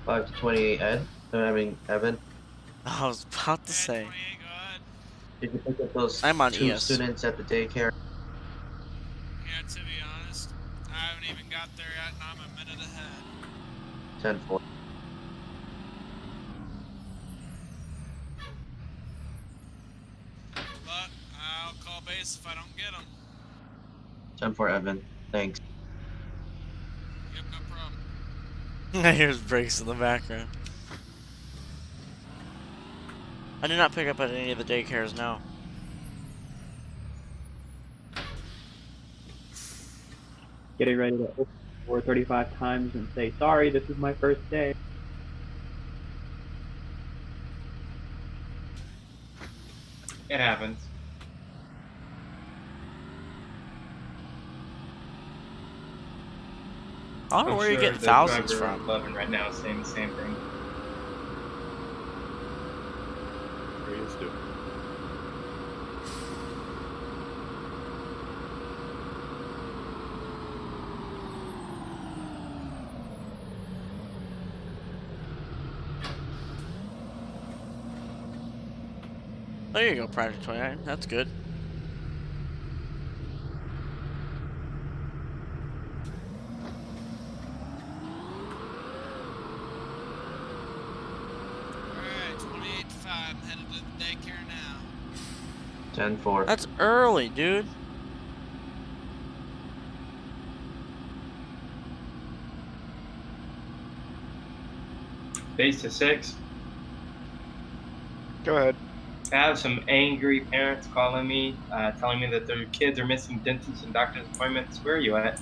Five to 28, Ed. I mean, Evan. I was about to say. 28, go ahead. Did you pick up those I'm on 2 ES. students at the daycare? Yeah, to be honest, I haven't even got there yet, and I'm a minute ahead. 10-4. But I'll call base if I don't get them. 10-4, Evan. Thanks. Yep, no problem. I hear his brakes in the background. I did not pick up at any of the daycares, no. Getting ready to open the door 35 times and say, sorry, this is my first day. It happens. I don't know I'm where you're sure getting the thousands driver from. 11 right now is saying the same thing. He is doing. There you go, Project 29. That's good. Alright, 28-5. I'm headed to the daycare now. 10-4. That's early, dude. Base to 6. Go ahead. I have some angry parents calling me, telling me that their kids are missing dentist and doctor's appointments. Where are you at?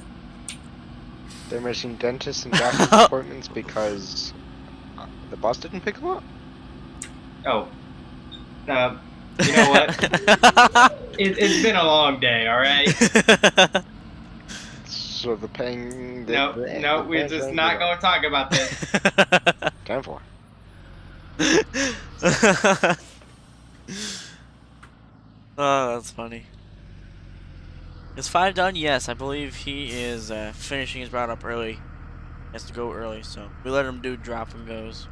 They're missing dentists and doctor's appointments because the bus didn't pick them up. Oh. You know what? It's been a long day, alright? So the paying. No, we're just not going to talk about this. 10-4. Oh, that's funny. Is 5 done? Yes, I believe he is finishing his route up early. He has to go early, so we let him do drop and goes.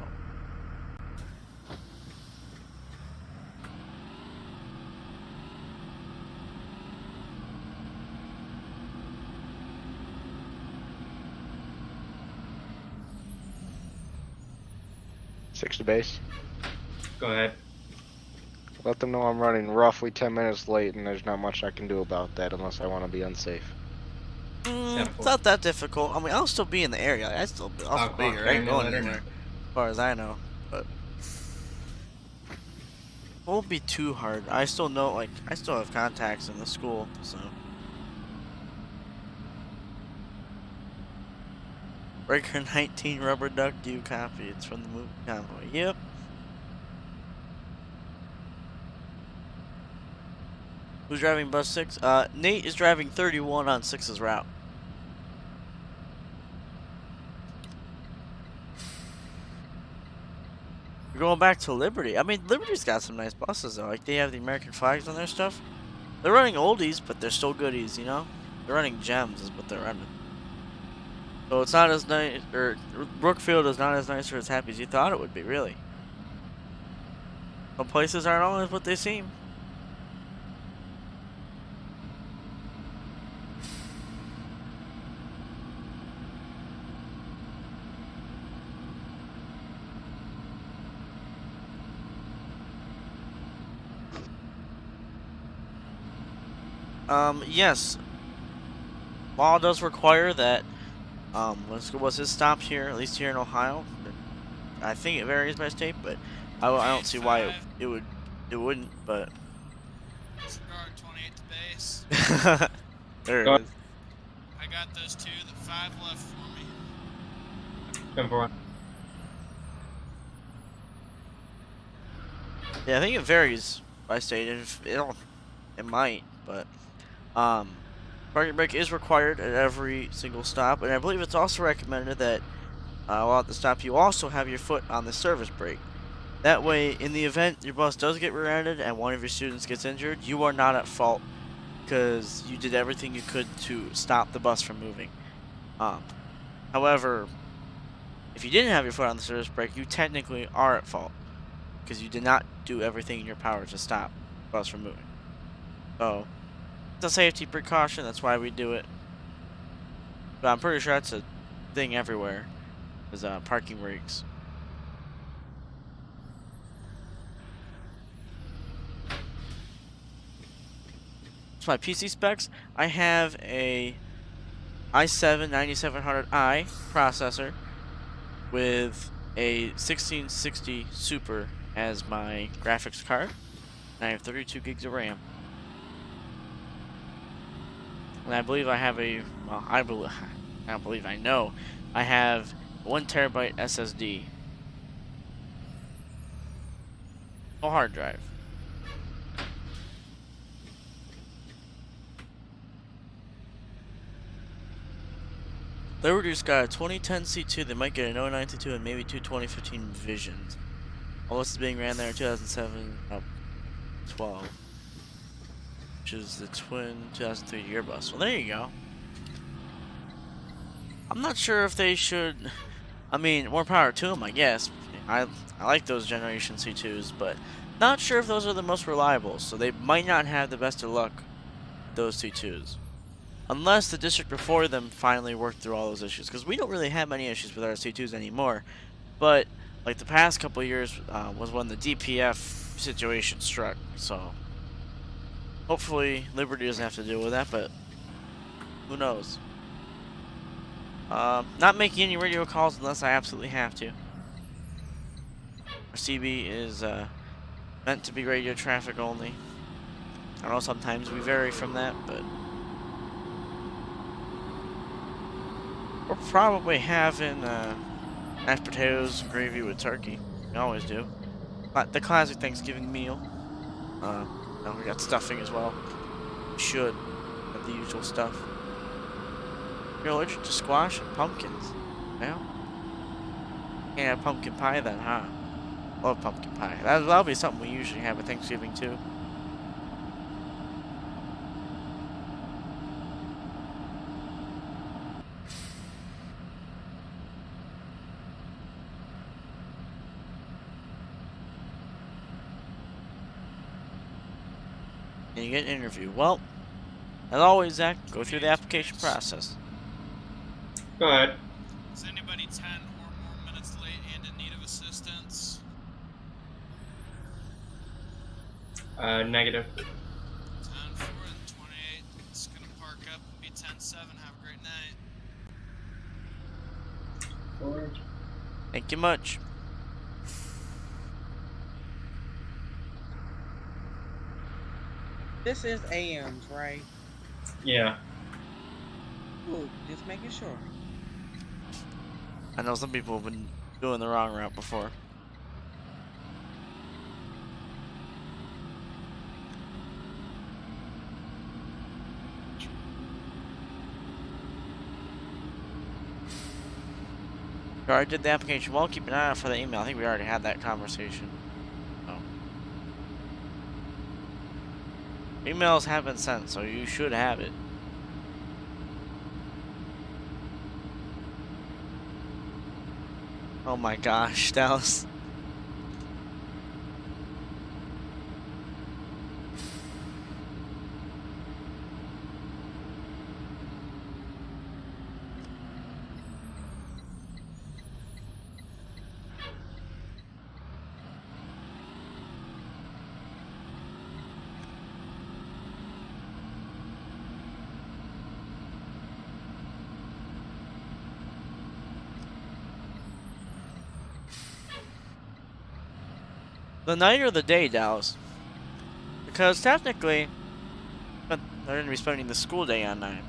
Six to base. Go ahead. Let them know I'm running roughly 10 minutes late, and there's not much I can do about that unless I want to be unsafe. It's not that difficult. I mean, I'll still be in the area. I'll still be here. I ain't going anywhere, as far as I know. But it won't be too hard. I still know, like, I still have contacts in the school, so. Breaker 19 Rubber Duck, do you copy? It's from the movie Convoy. Yep. Who's driving bus 6? Nate is driving 31 on 6's route. We're going back to Liberty. I mean, Liberty's got some nice buses, though. Like, they have the American flags on their stuff. They're running oldies, but they're still goodies, you know? They're running gems is what they're running. So it's not as nice, or Brookfield is not as nice or as happy as you thought it would be, really. Some places aren't always what they seem. Yes. Law does require that, was his stop here, at least here in Ohio. I think it varies by state, but I don't see why it wouldn't, but. Disregard 28 to base. There it is. I got those two, the 5 left for me. 10-4. Yeah, I think it varies by state. It might, but parking brake is required at every single stop, and I believe it's also recommended that while at the stop you also have your foot on the service brake. That way, in the event your bus does get rear-ended and one of your students gets injured, you are not at fault because you did everything you could to stop the bus from moving. However, if you didn't have your foot on the service brake, you technically are at fault because you did not do everything in your power to stop the bus from moving. So, it's a safety precaution, that's why we do it. But I'm pretty sure that's a thing everywhere, is parking brakes. So my PC specs, I have a i7 9700i processor with a 1660 Super as my graphics card, and I have 32 gigs of RAM. And I believe I have I don't believe I know, I have 1 terabyte SSD. No hard drive. Liberty's got a 2010 C2. They might get an 09 C2 and maybe two 2015 Visions. All this is being ran there in 2007, 12, which is the twin 2003 year bus. Well, there you go. I'm not sure if they should. I mean, more power to them, I guess. I like those Generation C2s, but not sure if those are the most reliable. So they might not have the best of luck with those C2s. Unless the district before them finally worked through all those issues. Because we don't really have many issues with our C2s anymore. But, like, the past couple of years was when the DPF situation struck. So, hopefully Liberty doesn't have to deal with that, but who knows. Not making any radio calls unless I absolutely have to. Our CB is meant to be radio traffic only. I know sometimes we vary from that, but we're probably having mashed potatoes and gravy with turkey. We always do. The classic Thanksgiving meal. Now we got stuffing as well. Should have the usual stuff. You're allergic to squash and pumpkins. Well, can't have pumpkin pie then, huh? Love pumpkin pie. That'll be something we usually have at Thanksgiving too. And you get an interview. Well, as always, Zach, go through the application process. Go ahead. Is anybody 10 or more minutes late and in need of assistance? Negative. 10-4 and 28. It's gonna park up and be 10-7. Have a great night. Forward. Thank you much. This is AMs, right? Yeah. Cool, just making sure. I know some people have been doing the wrong route before. You already did the application. Well, keep an eye out for the email. I think we already had that conversation. Oh. Emails have been sent, so you should have it. Oh my gosh, Dallas. The night or the day, Dallas? Because technically, they're going to be spending the school day on night.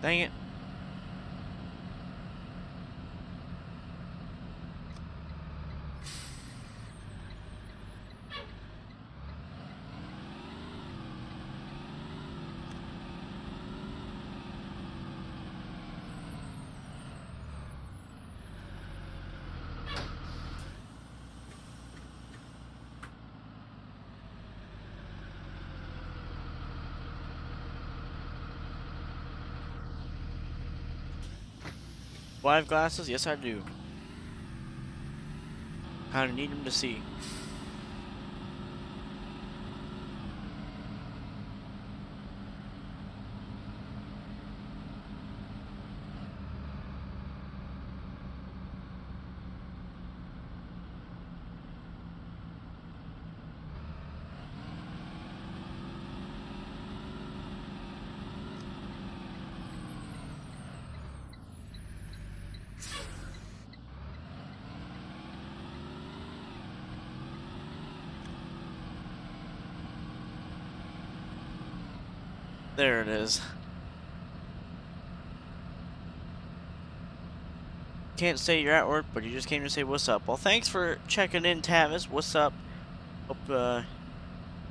Dang it. Do I have glasses? Yes, I do. Kinda need them to see. There it is. Can't say you're at work, but you just came to say what's up. Well, thanks for checking in, Tavis. What's up? Hope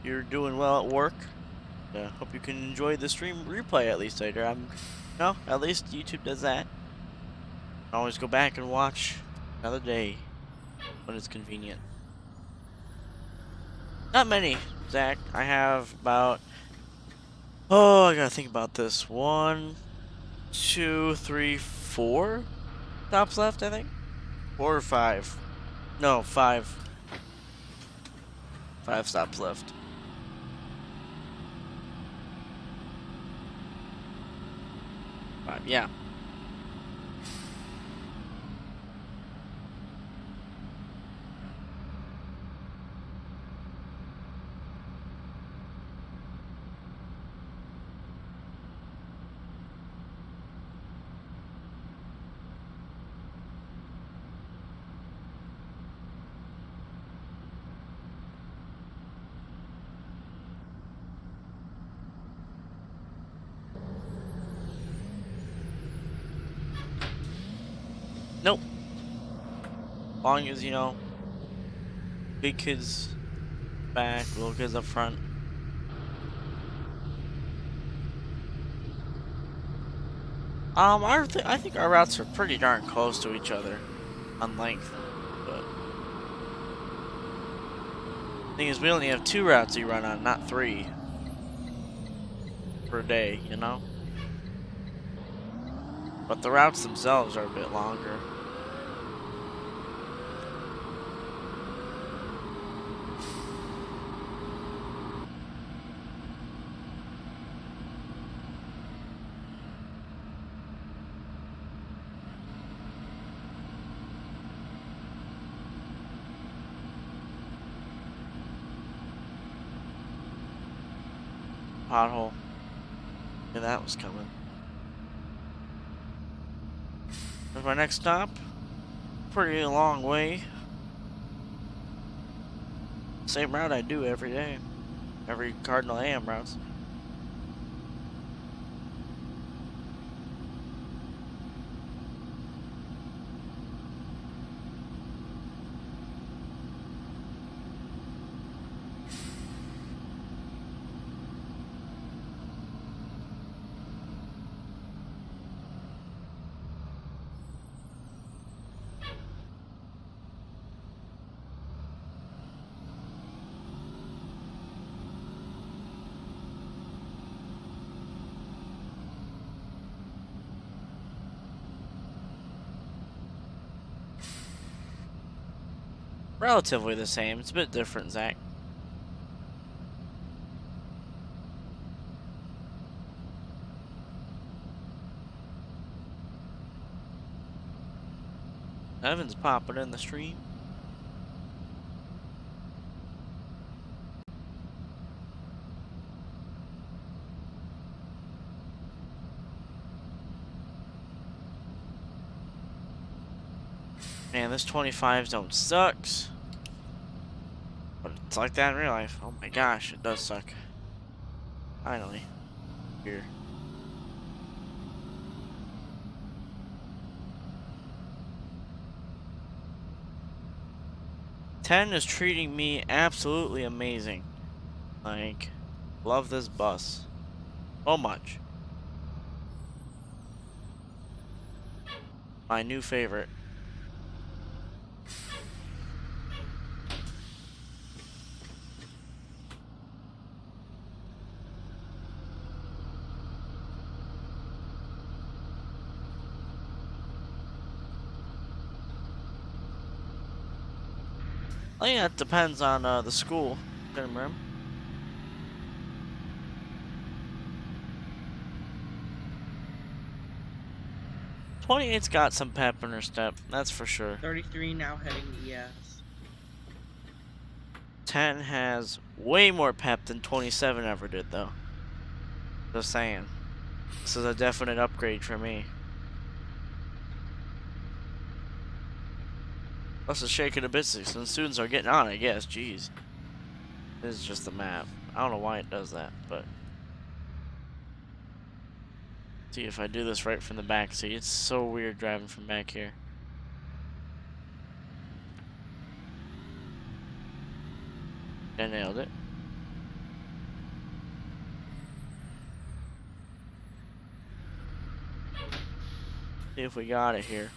you're doing well at work. Hope you can enjoy the stream replay at least later. No, at least YouTube does that. Always go back and watch another day when it's convenient. Not many, Zach. I have about, oh, I gotta think about this. 1, 2, 3, 4 stops left, I think. 4 or 5. No, 5. 5 stops left. Yeah. Nope. Long as, you know, big kids back, little kids up front. I think our routes are pretty darn close to each other on length, but the thing is, we only have 2 routes you run on, not 3 per day, you know? But the routes themselves are a bit longer. Pothole. Yeah, that was coming. There's my next stop. Pretty long way. Same route I do every day. Every Cardinal AM routes. Relatively the same. It's a bit different, Zach. Evan's popping in the stream. Man, this 25 zone sucks. But it's like that in real life. Oh my gosh, it does suck. Finally. Here. Ten is treating me absolutely amazing. Like, love this bus. So much. My new favorite. I think that depends on the school. Couldn't remember. '28's got some pep in her step, that's for sure. 33 now heading ES. 10 has way more pep than 27 ever did, though. Just saying. This is a definite upgrade for me. Plus it's shaking a bit since students are getting on, I guess. Jeez. This is just the map. I don't know why it does that, but See if I do this right from the back. See, it's so weird driving from back here. I nailed it. See if we got it here.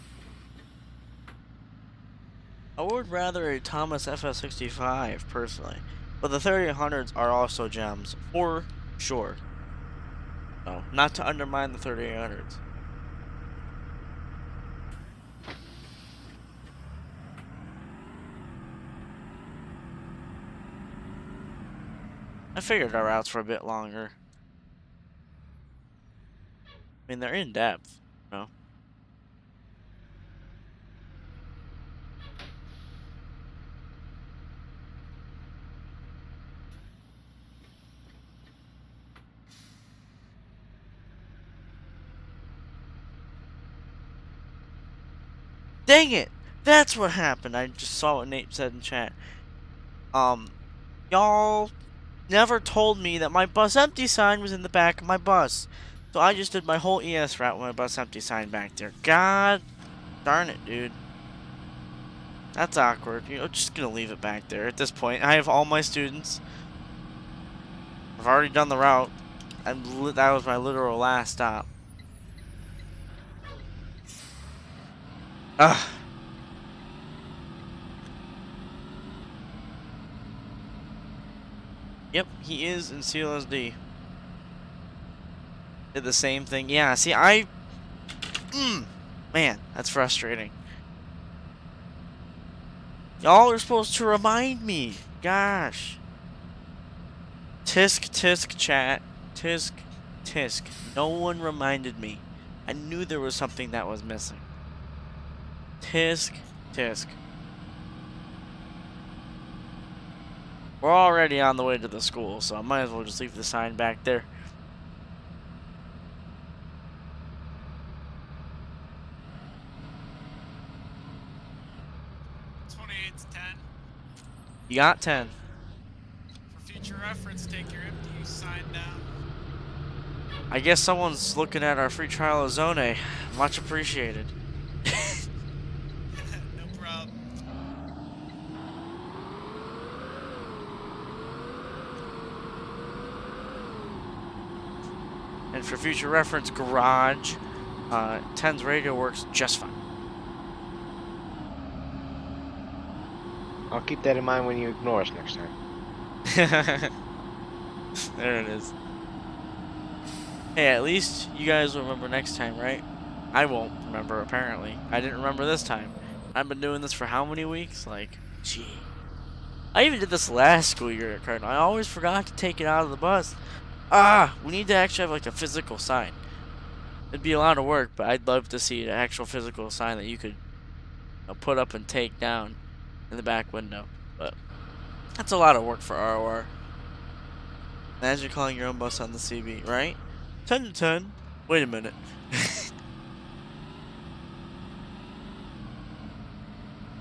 I would rather a Thomas FS65 personally, but the 3800s are also gems for sure. No, not to undermine the 3800s. I figured our routes were a bit longer. I mean, they're in depth, you know. Dang it! That's what happened. I just saw what Nate said in chat. Y'all never told me that my bus empty sign was in the back of my bus. So I just did my whole ES route with my bus empty sign back there. God darn it, dude. That's awkward. You know, just gonna leave it back there at this point. I have all my students. I've already done the route. That was my literal last stop. Ugh. Yep, he is in CLSD. Did the same thing. Yeah, see, man, that's frustrating. Y'all are supposed to remind me. Gosh. Tisk, tisk, chat. Tisk, tisk. No one reminded me. I knew there was something that was missing. Tisk, tisk. We're already on the way to the school, so I might as well just leave the sign back there. You got 10. For future reference, take your empty sign down. I guess someone's looking at our free trial of Zone. Much appreciated. No problem. And for future reference, Garage, 10's radio works just fine. I'll keep that in mind when you ignore us next time. There it is. Hey, at least you guys will remember next time, right? I won't remember, apparently. I didn't remember this time. I've been doing this for how many weeks? Like, gee. I even did this last school year at Cardinal. I always forgot to take it out of the bus. We need to actually have like a physical sign. It'd be a lot of work, but I'd love to see an actual physical sign that you could put up and take down in the back window. But that's a lot of work for ROR. Imagine calling your own bus on the CB, right? 10 to 10. Wait a minute.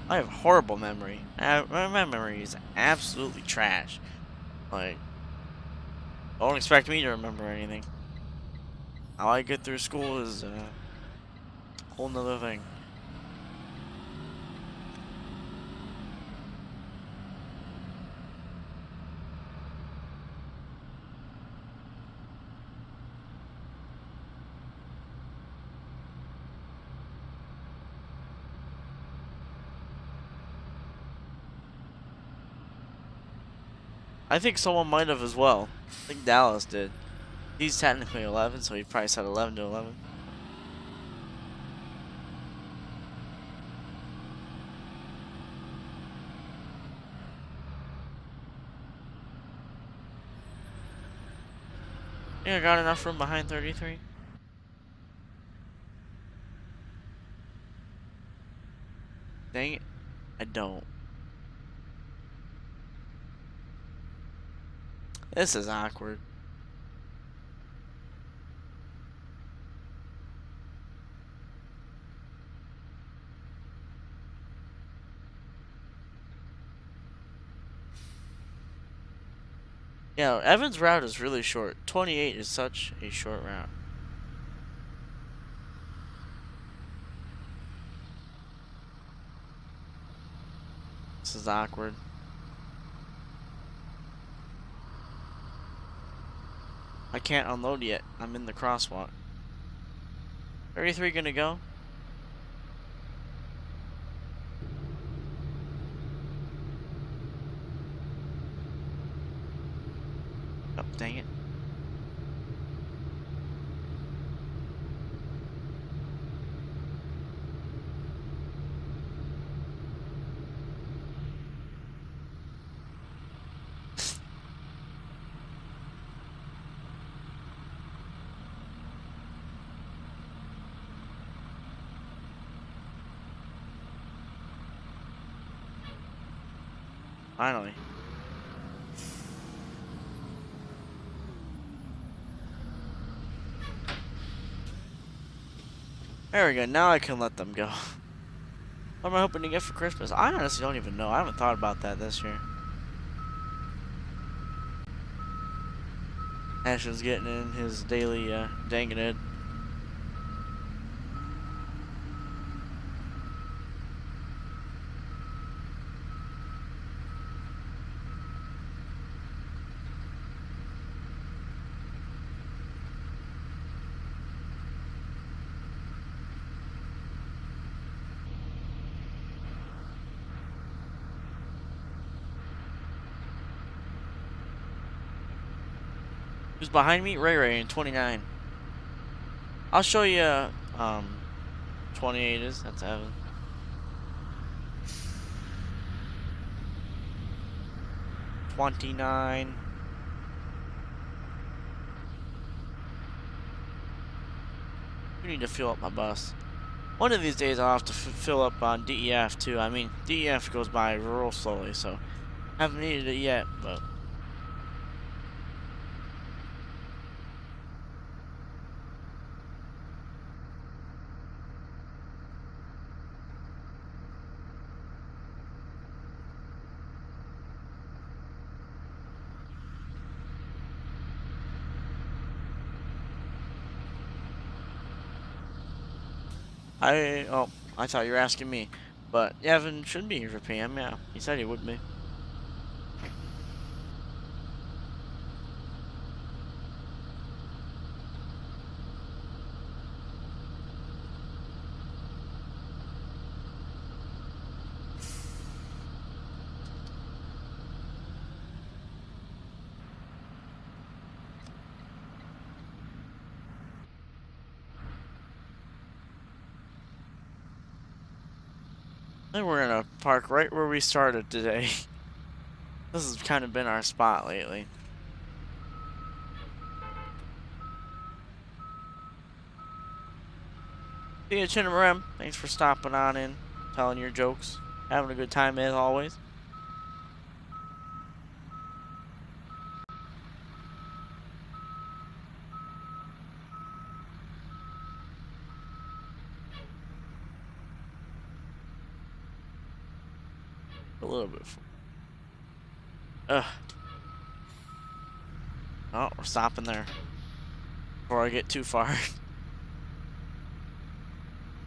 I have horrible memory. My memory is absolutely trash. Like, don't expect me to remember anything. How I get through school is a whole nother thing. I think someone might have as well. I think Dallas did. He's technically 11, so he probably said 11 to 11. Yeah, I got enough room behind 33. Dang it. I don't. This is awkward. Yeah, Evan's route is really short. 28 is such a short route. This is awkward. I can't unload yet. I'm in the crosswalk. 33 gonna go? Oh, dang it. Finally. There we go. Now I can let them go. What am I hoping to get for Christmas? I honestly don't even know. I haven't thought about that this year. Ashton's getting in his daily dangin' it. Who's behind me? Ray Ray in 29. I'll show you 28 is. That's Evan. $29. We need to fill up my bus. One of these days I'll have to fill up on DEF too. I mean, DEF goes by real slowly, so haven't needed it yet, but I thought you were asking me, but Evan should be here for PM. Yeah, he said he would be. And we're gonna park right where we started today. This has kind of been our spot lately. See you, Chinnamarem. Thanks for stopping on in, telling your jokes, having a good time as always. A little bit. Ugh. Oh, we're stopping there. Before I get too far.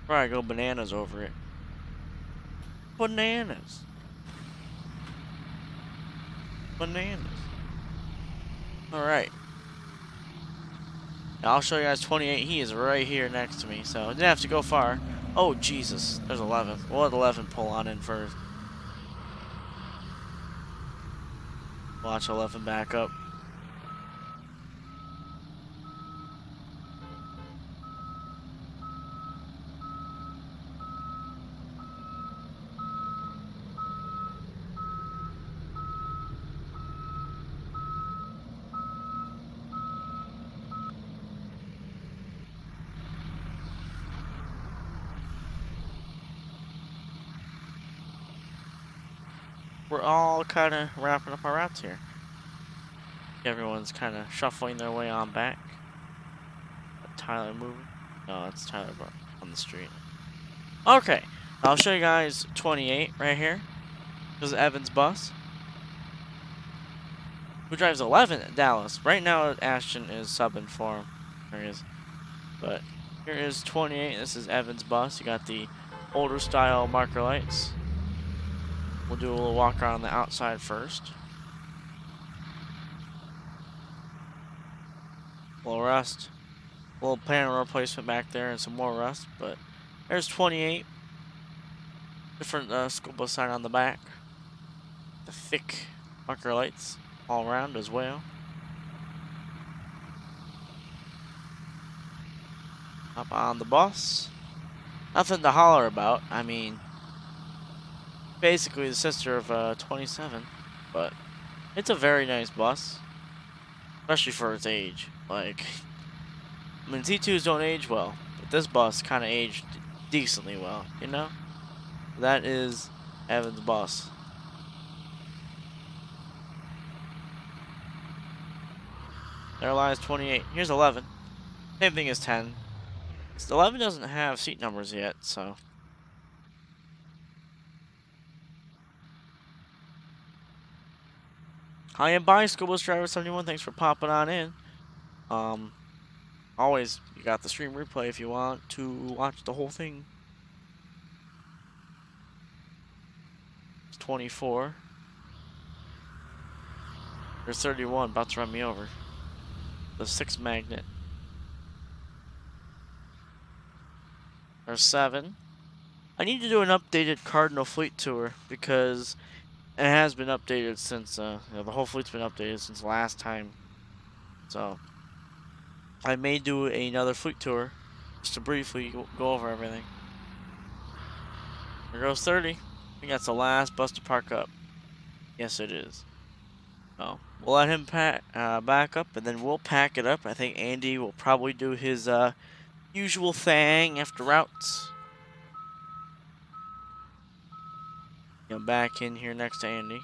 Before I go bananas over it. Bananas. Bananas. Alright. I'll show you guys 28. He is right here next to me, so I didn't have to go far. Oh, Jesus. There's 11. We'll let 11 pull on in first. Watch 11 back up. We're all kind of wrapping up our routes here. Everyone's kind of shuffling their way on back. Tyler moving. No, that's Tyler on the street. Okay, I'll show you guys 28 right here. This is Evan's bus. Who drives 11 at Dallas? Right now, Ashton is subbing for him. There he is. But here is 28. This is Evan's bus. You got the older style marker lights. we'll do a little walk around the outside first. A little rest. A little panel replacement back there and some more rust, but there's 28. Different school bus sign on the back. The thick marker lights all around as well. Hop on the bus. Nothing to holler about. I mean, basically the sister of 27, but it's a very nice bus, especially for its age. Like, I mean, T2s don't age well, but this bus kind of aged decently well, you know? That is Evan's bus. There lies 28. Here's 11. Same thing as 10. 11 doesn't have seat numbers yet, so. Hi and bye, School Bus Driver 71. Thanks for popping on in. Always, you got the stream replay if you want to watch the whole thing. It's 24. There's 31, about to run me over. The 6 magnet. There's 7. I need to do an updated Cardinal Fleet tour because it has been updated since, the whole fleet's been updated since last time. So, I may do another fleet tour just to briefly go over everything. There goes 30. I think that's the last bus to park up. Yes, it is. So, we'll let him back up, and then we'll pack it up. I think Andy will probably do his usual thing after routes. Back in here next to Andy.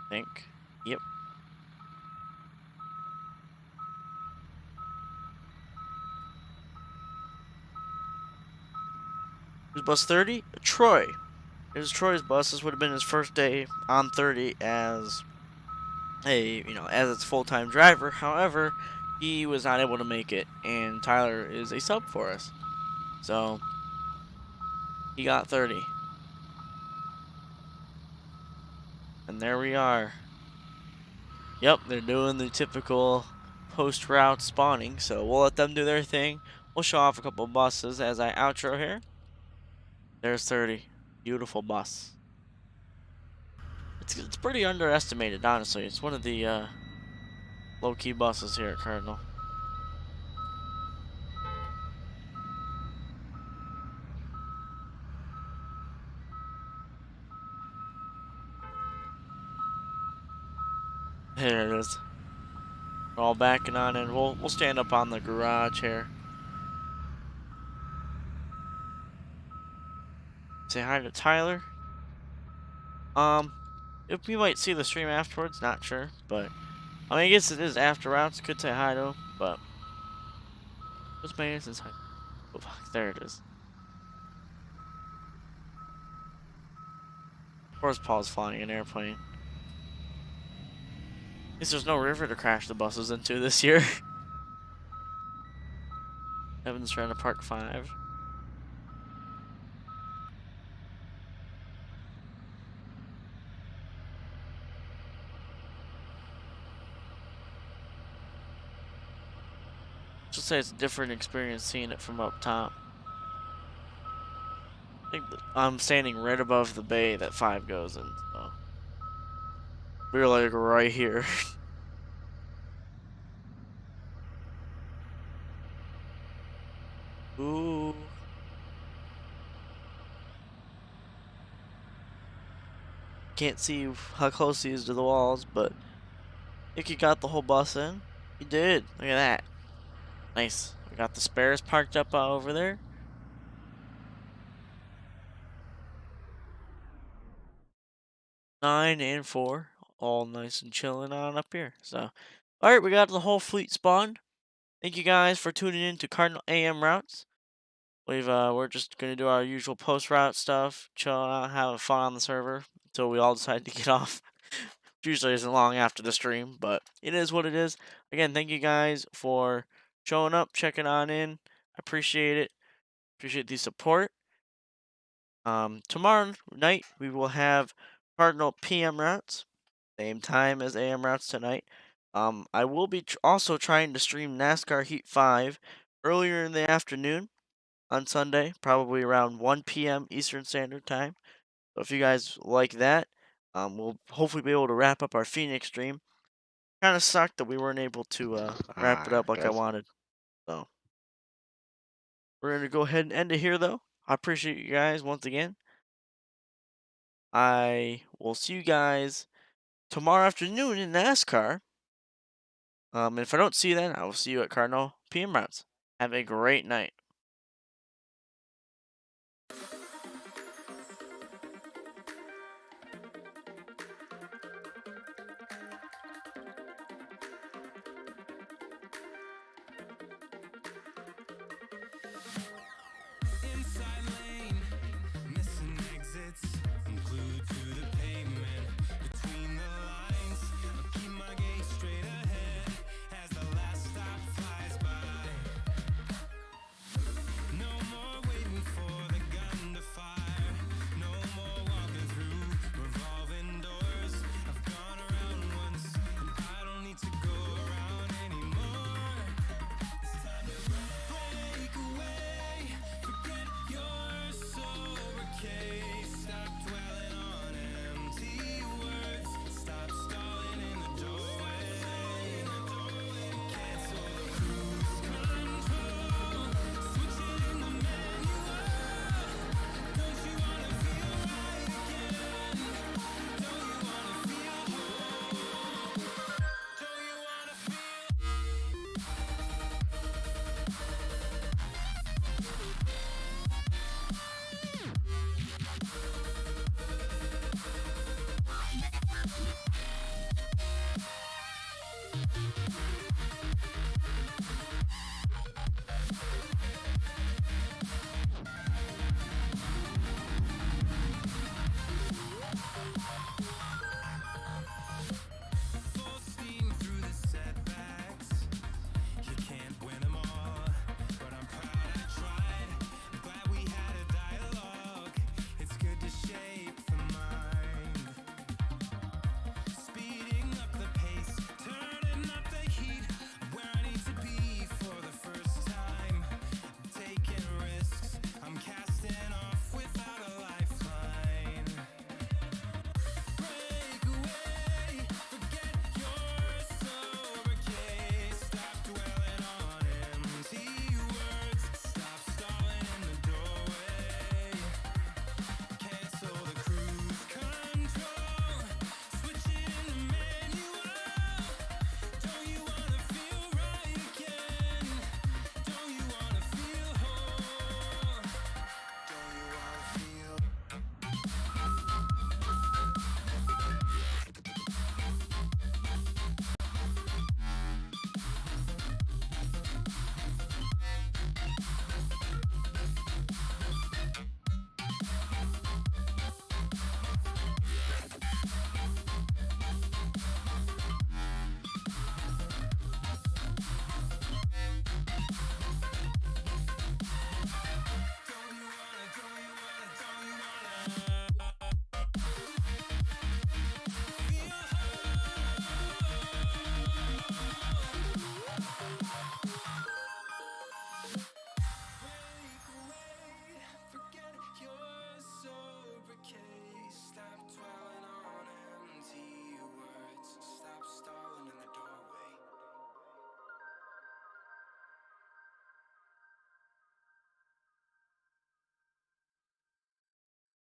I think. Yep. Who's bus 30? Troy. It was Troy's bus. This would have been his first day on 30 as as its full-time driver. However, he was not able to make it, and Tyler is a sub for us. So, he got 30. And there we are. Yep, they're doing the typical post-route spawning, so we'll let them do their thing. We'll show off a couple buses as I outro here. There's 30. Beautiful bus. It's pretty underestimated, honestly. It's one of the low-key buses here at Cardinal. There it is. We're all backing on in. We'll stand up on the garage here. Say hi to Tyler. If we might see the stream afterwards, not sure, but I mean, I guess it is after routes. Could say hi to him, but what's my innocence? Hi. Oh, fuck, there it is. Of course, Paul's flying an airplane. At least there's no river to crash the buses into this year. Evan's trying to park 5. Just say it's a different experience seeing it from up top. I think I'm standing right above the bay that 5 goes in, so we're like right here. Ooh. Can't see how close he is to the walls, but I think he got the whole bus in. He did. Look at that. Nice. We got the spares parked up over there. Nine and 4, all nice and chilling on up here. So, all right, we got the whole fleet spawned. Thank you guys for tuning in to Cardinal AM routes. We're just gonna do our usual post route stuff, chilling out, having fun on the server until we all decide to get off. Usually isn't long after the stream, but it is what it is. Again, thank you guys for showing up, checking on in. I appreciate it. Appreciate the support. Tomorrow night we will have Cardinal PM routes, same time as AM routes tonight. I will be also trying to stream NASCAR Heat 5 earlier in the afternoon on Sunday, probably around 1 p.m. Eastern Standard Time. So if you guys like that, we'll hopefully be able to wrap up our Phoenix stream. Kind of sucked that we weren't able to wrap it up like I That's wanted. So we're gonna go ahead and end it here, though. I appreciate you guys once again. I will see you guys tomorrow afternoon in NASCAR. And if I don't see you then, I will see you at Cardinal PM routes. Have a great night. Inside